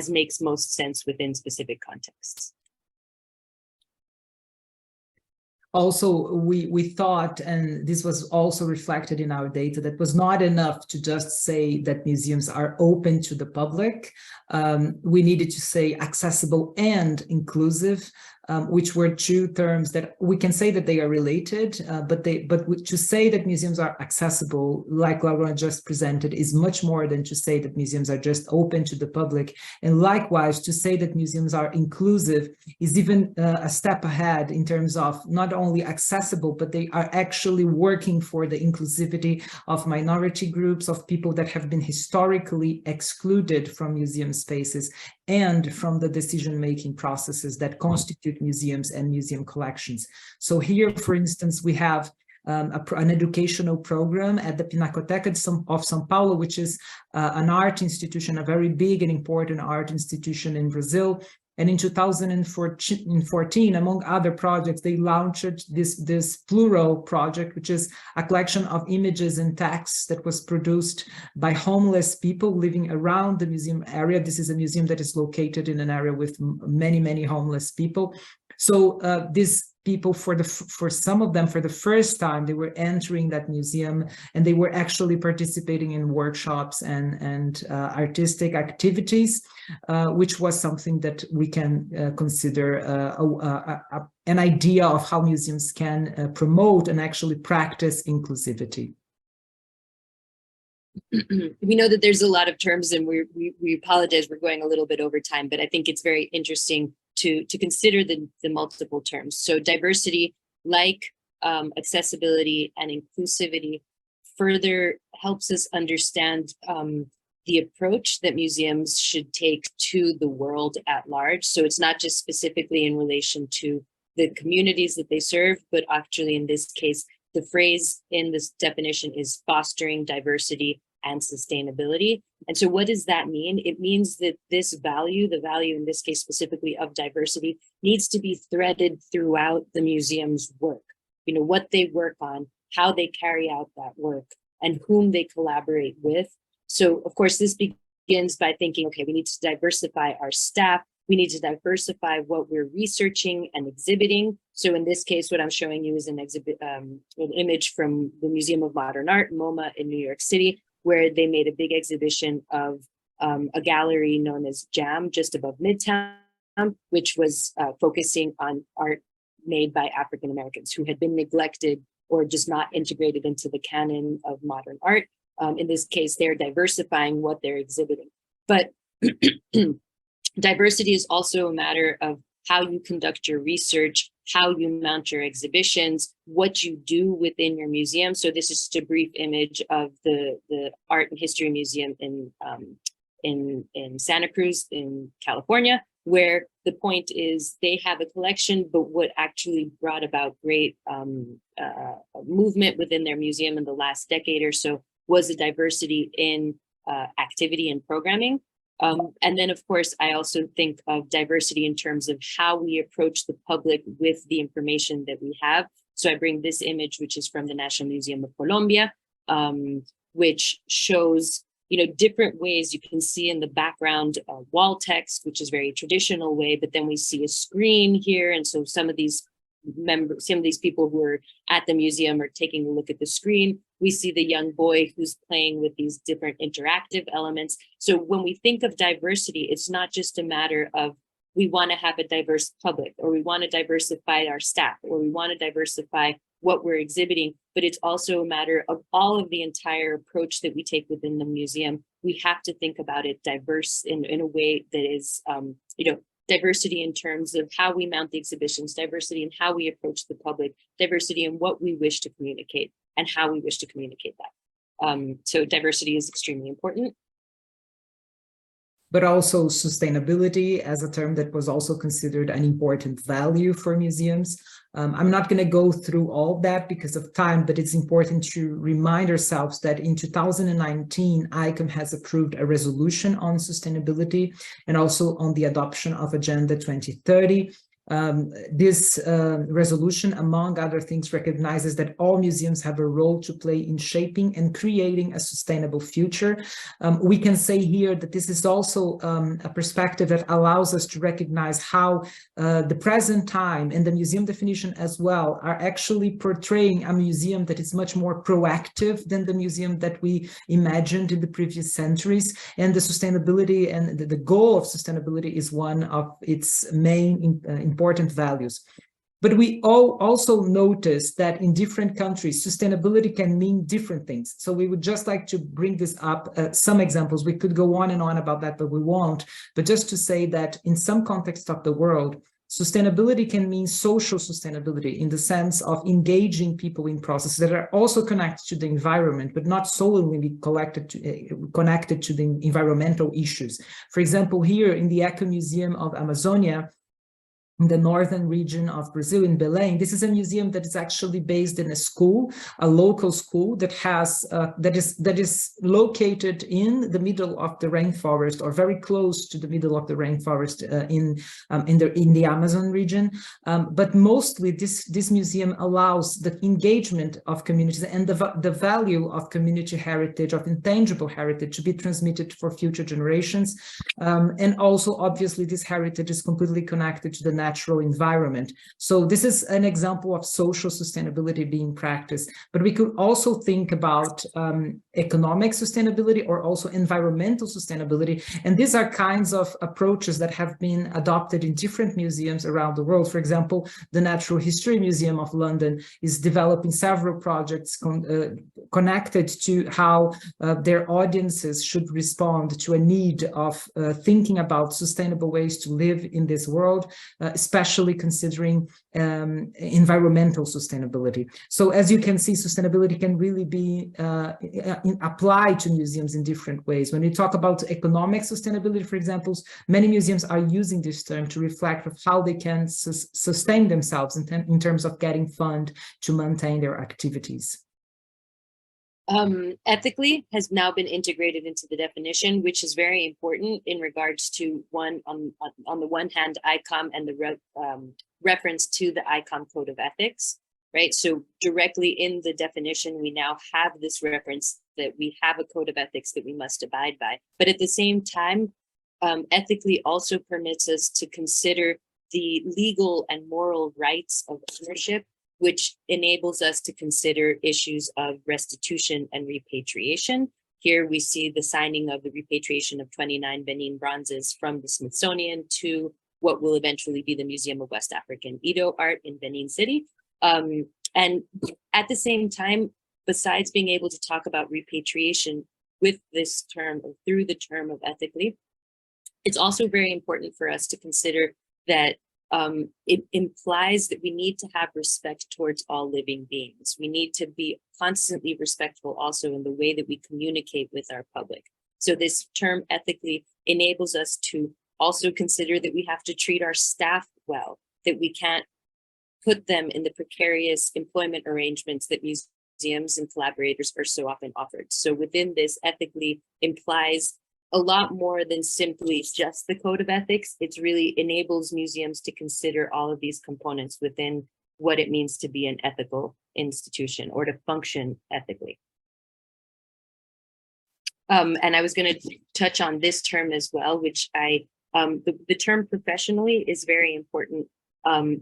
makes most sense within specific contexts. Also, we thought, and this was also reflected in our data, that was not enough to just say that museums are open to the public. We needed to say accessible and inclusive, which were two terms that we can say that they are related, but to say that museums are accessible, like Laura just presented, is much more than to say that museums are just open to the public. And likewise, to say that museums are inclusive is even a step ahead in terms of not only accessible, but they are actually working for the inclusivity of minority groups, of people that have been historically excluded from museum spaces and from the decision-making processes that constitute museums and museum collections. So here, for instance, we have an educational program at the Pinacoteca of São Paulo, which is an art institution, a very big and important art institution in Brazil. And in 2014, among other projects, they launched this Plural project, which is a collection of images and texts that was produced by homeless people living around the museum area. This is a museum that is located in an area with many, many homeless people. So this people, for some of them, for the first time, they were entering that museum, and they were actually participating in workshops and artistic activities, which was something that we can consider an idea of how museums can promote and actually practice inclusivity. We know that there's a lot of terms, and we apologize, we're going a little bit over time, but I think it's very interesting to consider the multiple terms. So diversity, like accessibility and inclusivity, further helps us understand the approach that museums should take to the world at large. So it's not just specifically in relation to the communities that they serve, but actually in this case, the phrase in this definition is fostering diversity and sustainability. And so what does that mean? It means that this value, the value in this case specifically of diversity, needs to be threaded throughout the museum's work. You know, what they work on, how they carry out that work, and whom they collaborate with. So of course, this begins by thinking, okay, we need to diversify our staff. We need to diversify what we're researching and exhibiting. So in this case, what I'm showing you is an image from the Museum of Modern Art, MoMA, in New York City, where they made a big exhibition of a gallery known as JAM, just above Midtown, which was focusing on art made by African Americans who had been neglected or just not integrated into the canon of modern art. In this case, they're diversifying what they're exhibiting. But diversity is also a matter of how you conduct your research, how you mount your exhibitions, what you do within your museum. So this is just a brief image of the Art and History Museum in Santa Cruz in California, where the point is they have a collection, but what actually brought about great movement within their museum in the last decade or so was a diversity in activity and programming. And then, of course, I also think of diversity in terms of how we approach the public with the information that we have. So I bring this image, which is from the National Museum of Colombia, which shows, you know, different ways. You can see in the background wall text, which is very traditional way, but then we see a screen here. And so some of these people who are at the museum are taking a look at the screen. We see the young boy who's playing with these different interactive elements. So when we think of diversity, it's not just a matter of we want to have a diverse public, or we want to diversify our staff, or we want to diversify what we're exhibiting, but it's also a matter of all of the entire approach that we take within the museum. We have to think about it diverse in a way that is, you know, diversity in terms of how we mount the exhibitions, diversity in how we approach the public, diversity in what we wish to communicate and how we wish to communicate that. So diversity is extremely important. But also sustainability as a term that was also considered an important value for museums. I'm not going to go through all that because of time, but it's important to remind ourselves that in 2019, ICOM has approved a resolution on sustainability and also on the adoption of Agenda 2030. This resolution, among other things, recognizes that all museums have a role to play in shaping and creating a sustainable future. We can say here that this is also a perspective that allows us to recognize how the present time and the museum definition as well are actually portraying a museum that is much more proactive than the museum that we imagined in the previous centuries. And the sustainability and the goal of sustainability is one of its main important values. But we all also notice that in different countries, sustainability can mean different things. So we would just like to bring this up, some examples. We could go on and on about that, but we won't. But just to say that in some contexts of the world, sustainability can mean social sustainability in the sense of engaging people in processes that are also connected to the environment, but not solely connected to the environmental issues. For example, here in the Eco Museum of Amazonia, in the northern region of Brazil, in Belém, this is a museum that is actually based in a school, a local school that has that is located in the middle of the rainforest, or very close to the middle of the rainforest in the Amazon region. But mostly, this museum allows the engagement of communities and the value of community heritage, of intangible heritage, to be transmitted for future generations. And also, obviously, this heritage is completely connected to the natural environment. So this is an example of social sustainability being practiced, but we could also think about economic sustainability or also environmental sustainability. And these are kinds of approaches that have been adopted in different museums around the world. For example, the Natural History Museum of London is developing several projects connected to how their audiences should respond to a need of thinking about sustainable ways to live in this world, especially considering environmental sustainability. So as you can see, sustainability can really be applied to museums in different ways. When we talk about economic sustainability, for example, many museums are using this term to reflect of how they can sustain themselves in terms of getting fund to maintain their activities. Ethically has now been integrated into the definition, which is very important in regards to on the one hand, ICOM and the reference to the ICOM Code of Ethics, right? So directly in the definition, we now have this reference that we have a code of ethics that we must abide by. But at the same time, ethically also permits us to consider the legal and moral rights of ownership, which enables us to consider issues of restitution and repatriation. Here we see the signing of the repatriation of 29 Benin bronzes from the Smithsonian to what will eventually be the Museum of West African Edo Art in Benin City. And at the same time, besides being able to talk about repatriation with this term or through the term of ethically, it's also very important for us to consider that it implies that we need to have respect towards all living beings. We need to be constantly respectful also in the way that we communicate with our public. So this term ethically enables us to also consider that we have to treat our staff well, that we can't put them in the precarious employment arrangements that museums and collaborators are so often offered. So within this, ethically implies a lot more than simply just the code of ethics. It really enables museums to consider all of these components within what it means to be an ethical institution or to function ethically. And I was going to touch on this term as well, which the term professionally is very important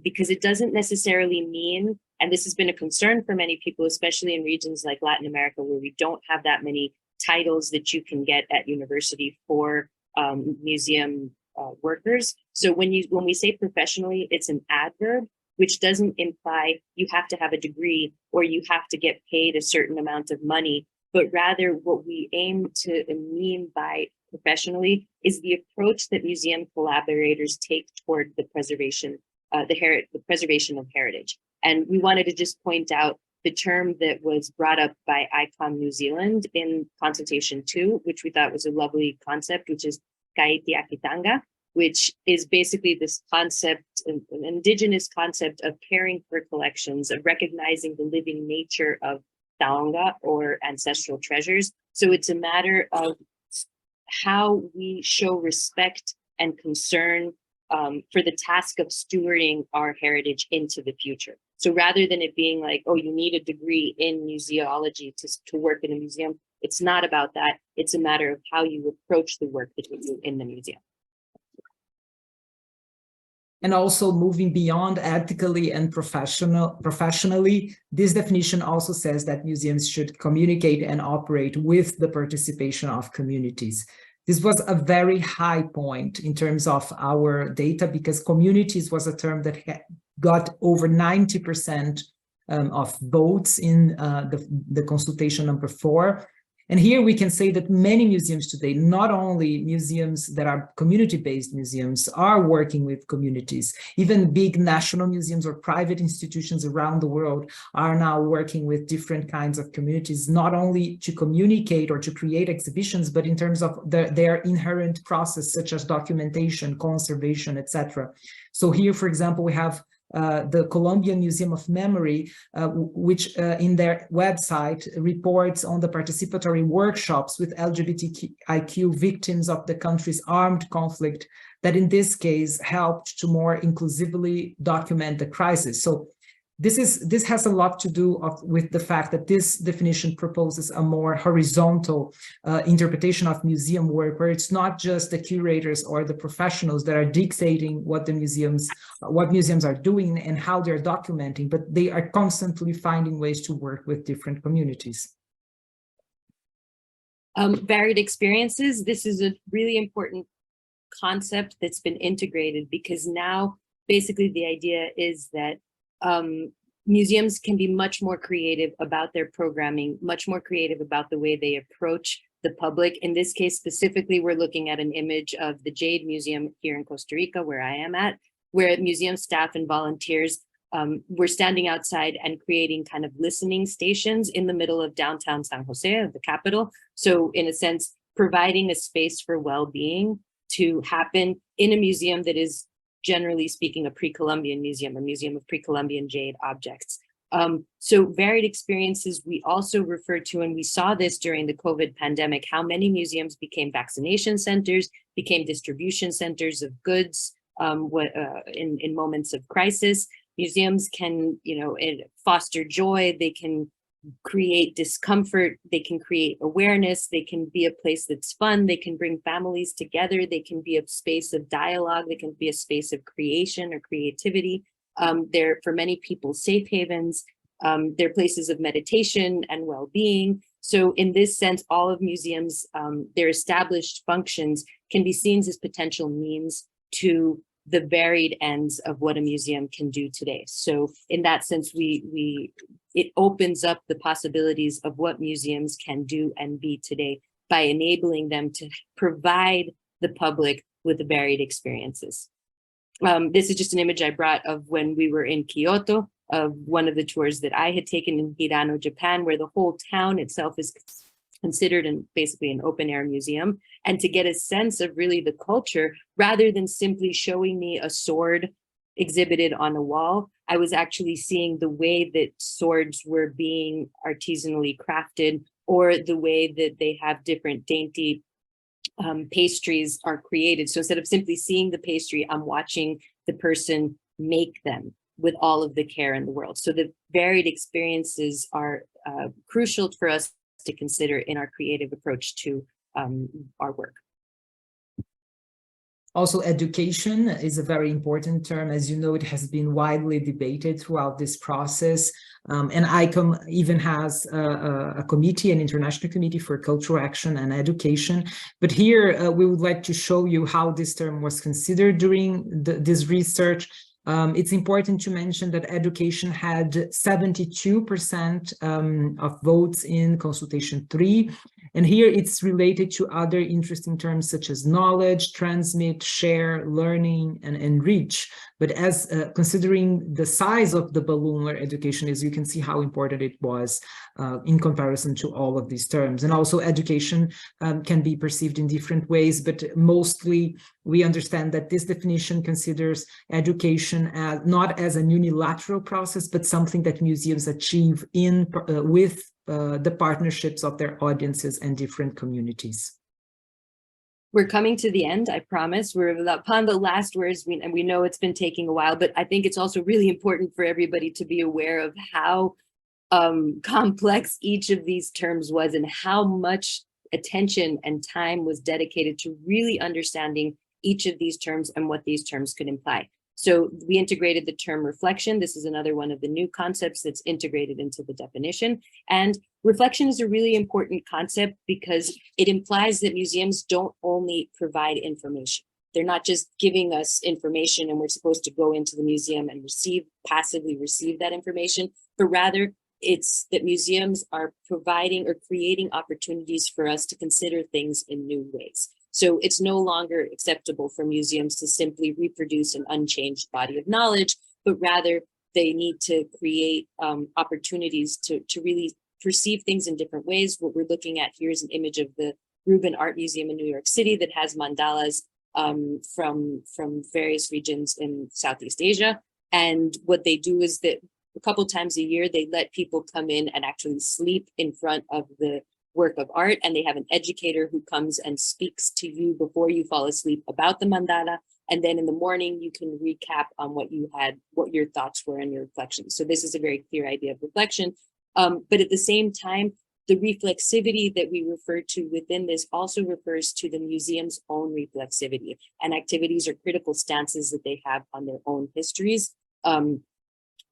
because it doesn't necessarily mean, and this has been a concern for many people, especially in regions like Latin America, where we don't have that many titles that you can get at university for museum workers. So when we say professionally, it's an adverb, which doesn't imply you have to have a degree or you have to get paid a certain amount of money, but rather what we aim to mean by professionally is the approach that museum collaborators take toward the preservation, the preservation of heritage. And we wanted to just point out the term that was brought up by ICOM New Zealand in consultation 2, which we thought was a lovely concept, which is Kaiti Akitanga, which is basically this concept, an indigenous concept of caring for collections, of recognizing the living nature of taonga or ancestral treasures. So it's a matter of how we show respect and concern for the task of stewarding our heritage into the future. So rather than it being like, oh, you need a degree in museology to work in a museum, it's not about that. It's a matter of how you approach the work that you do in the museum. And also moving beyond ethically and professionally, this definition also says that museums should communicate and operate with the participation of communities. This was a very high point in terms of our data because communities was a term that got over 90% of votes in the consultation number 4. And here we can say that many museums today, not only museums that are community-based museums, are working with communities. Even big national museums or private institutions around the world are now working with different kinds of communities, not only to communicate or to create exhibitions, but in terms of their inherent process, such as documentation, conservation, etc. So here, for example, we have the Colombian Museum of Memory, which in their website reports on the participatory workshops with LGBTIQ victims of the country's armed conflict that in this case helped to more inclusively document the crisis. So This has a lot to do with the fact that this definition proposes a more horizontal interpretation of museum work, where it's not just the curators or the professionals that are dictating what museums are doing and how they're documenting, but they are constantly finding ways to work with different communities. Varied experiences. This is a really important concept that's been integrated, because now basically the idea is that museums can be much more creative about their programming, much more creative about the way they approach the public. In this case, specifically, we're looking at an image of the Jade Museum here in Costa Rica, where I am at, where museum staff and volunteers were standing outside and creating kind of listening stations in the middle of downtown San Jose, the capital. So in a sense, providing a space for well-being to happen in a museum that is, generally speaking, a pre-Columbian museum, a museum of pre-Columbian jade objects. So varied experiences we also refer to, and we saw this during the COVID pandemic, how many museums became vaccination centers, became distribution centers of goods in moments of crisis. Museums can, foster joy, they can create discomfort, they can create awareness, they can be a place that's fun, they can bring families together, they can be a space of dialogue, they can be a space of creation or creativity. They're, for many people, safe havens. They're places of meditation and well-being. So in this sense, all of museums, their established functions can be seen as potential means to the varied ends of what a museum can do today. So in that sense, it opens up the possibilities of what museums can do and be today by enabling them to provide the public with varied experiences. This is just an image I brought of when we were in Kyoto, of one of the tours that I had taken in Hirano, Japan, where the whole town itself is considered basically an open air museum, and to get a sense of really the culture, rather than simply showing me a sword exhibited on a wall, I was actually seeing the way that swords were being artisanally crafted, or the way that they have different dainty pastries are created. So instead of simply seeing the pastry, I'm watching the person make them with all of the care in the world. So the varied experiences are crucial for us to consider in our creative approach to our work. Also, education is a very important term. As you know, it has been widely debated throughout this process. And ICOM even has a committee, an international committee for cultural action and education. But here we would like to show you how this term was considered during this research. It's important to mention that education had 72% of votes in consultation 3. And here it's related to other interesting terms such as knowledge, transmit, share, learning, and enrich. But as considering the size of the balloon where education is, you can see how important it was in comparison to all of these terms. And also education can be perceived in different ways, but mostly we understand that this definition considers education as not as an unilateral process, but something that museums achieve with the partnerships of their audiences and different communities. We're coming to the end, I promise. We're upon the last words, and we know it's been taking a while, but I think it's also really important for everybody to be aware of how complex each of these terms was, and how much attention and time was dedicated to really understanding each of these terms and what these terms could imply. So we integrated the term reflection. This is another one of the new concepts that's integrated into the definition. And reflection is a really important concept because it implies that museums don't only provide information. They're not just giving us information and we're supposed to go into the museum and passively receive that information, but rather it's that museums are providing or creating opportunities for us to consider things in new ways. So it's no longer acceptable for museums to simply reproduce an unchanged body of knowledge, but rather they need to create opportunities to really perceive things in different ways. What we're looking at here is an image of the Rubin Art Museum in New York City that has mandalas from various regions in Southeast Asia. And what they do is that a couple times a year, they let people come in and actually sleep in front of the work of art, and they have an educator who comes and speaks to you before you fall asleep about the mandala, And then in the morning, you can recap on what you had, what your thoughts were and your reflections. So this is a very clear idea of reflection. But at the same time, the reflexivity that we refer to within this also refers to the museum's own reflexivity, and activities or critical stances that they have on their own histories.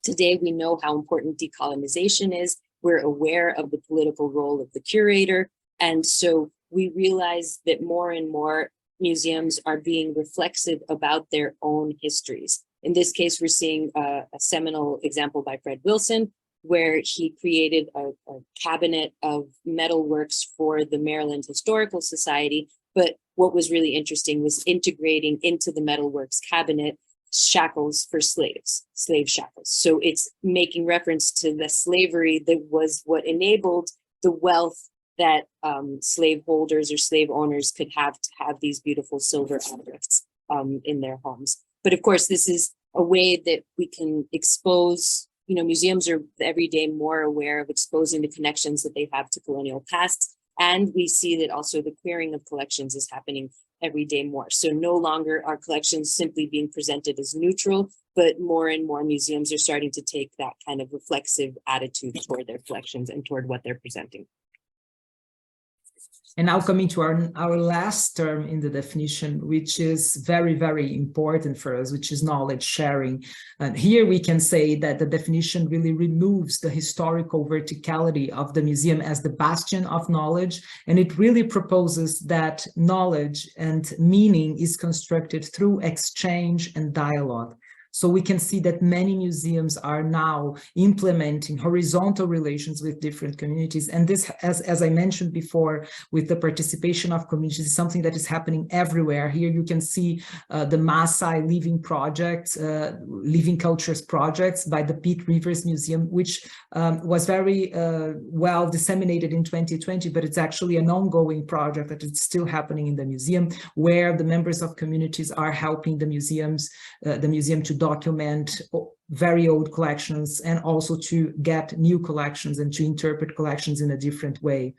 Today, we know how important decolonization is. We're aware of the political role of the curator. And so we realize that more and more museums are being reflexive about their own histories. In this case, we're seeing a seminal example by Fred Wilson, where he created a cabinet of metalworks for the Maryland Historical Society. But what was really interesting was integrating into the metalworks cabinet shackles for slaves, slave shackles. So it's making reference to the slavery that was what enabled the wealth that slave holders or slave owners could have to have these beautiful silver objects in their homes. But of course, this is a way that we can expose, you know, museums are every day more aware of exposing the connections that they have to colonial past. And we see that also the queering of collections is happening every day more. So no longer are collections simply being presented as neutral, but more and more museums are starting to take that kind of reflexive attitude toward their collections and toward what they're presenting. And now coming to our last term in the definition, which is very, very important for us, which is knowledge sharing. And here we can say that the definition really removes the historical verticality of the museum as the bastion of knowledge. And it really proposes that knowledge and meaning is constructed through exchange and dialogue. So we can see that many museums are now implementing horizontal relations with different communities. And this, as I mentioned before, with the participation of communities, is something that is happening everywhere. Here you can see the Maasai Living Project, Living Cultures projects by the Pitt Rivers Museum, which was very well disseminated in 2020, but it's actually an ongoing project that is still happening in the museum, where the members of communities are helping the museum to document very old collections and also to get new collections and to interpret collections in a different way.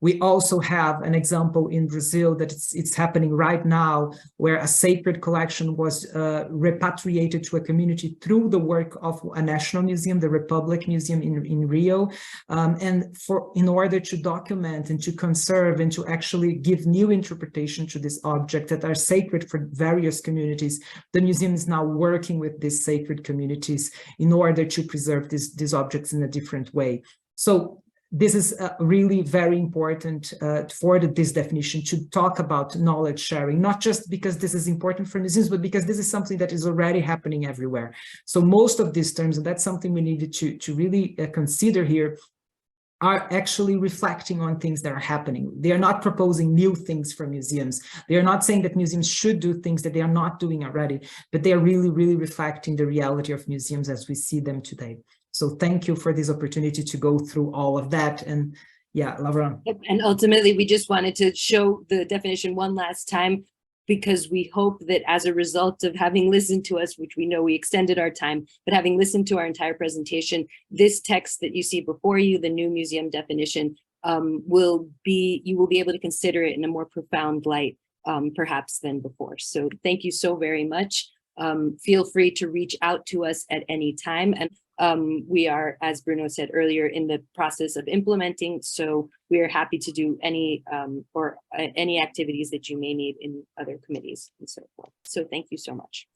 We also have an example in Brazil that it's happening right now, where a sacred collection was repatriated to a community through the work of a national museum, the Republic Museum in Rio. In order to document and to conserve and to actually give new interpretation to this object that are sacred for various communities, the museum is now working with these sacred communities in order to preserve these objects in a different way. So this is really very important for this definition, to talk about knowledge sharing, not just because this is important for museums, but because this is something that is already happening everywhere. So most of these terms, and that's something we needed to really consider here, are actually reflecting on things that are happening. They are not proposing new things for museums. They are not saying that museums should do things that they are not doing already, but they are really, really reflecting the reality of museums as we see them today. So thank you for this opportunity to go through all of that. And yeah, Laura. And ultimately, we just wanted to show the definition one last time, because we hope that as a result of having listened to us, which we know we extended our time, but having listened to our entire presentation, this text that you see before you, the new museum definition, you will be able to consider it in a more profound light, perhaps than before. So thank you so very much. Feel free to reach out to us at any time. And we are, as Bruno said earlier, in the process of implementing, so we are happy to do any any activities that you may need in other committees and so forth. So thank you so much.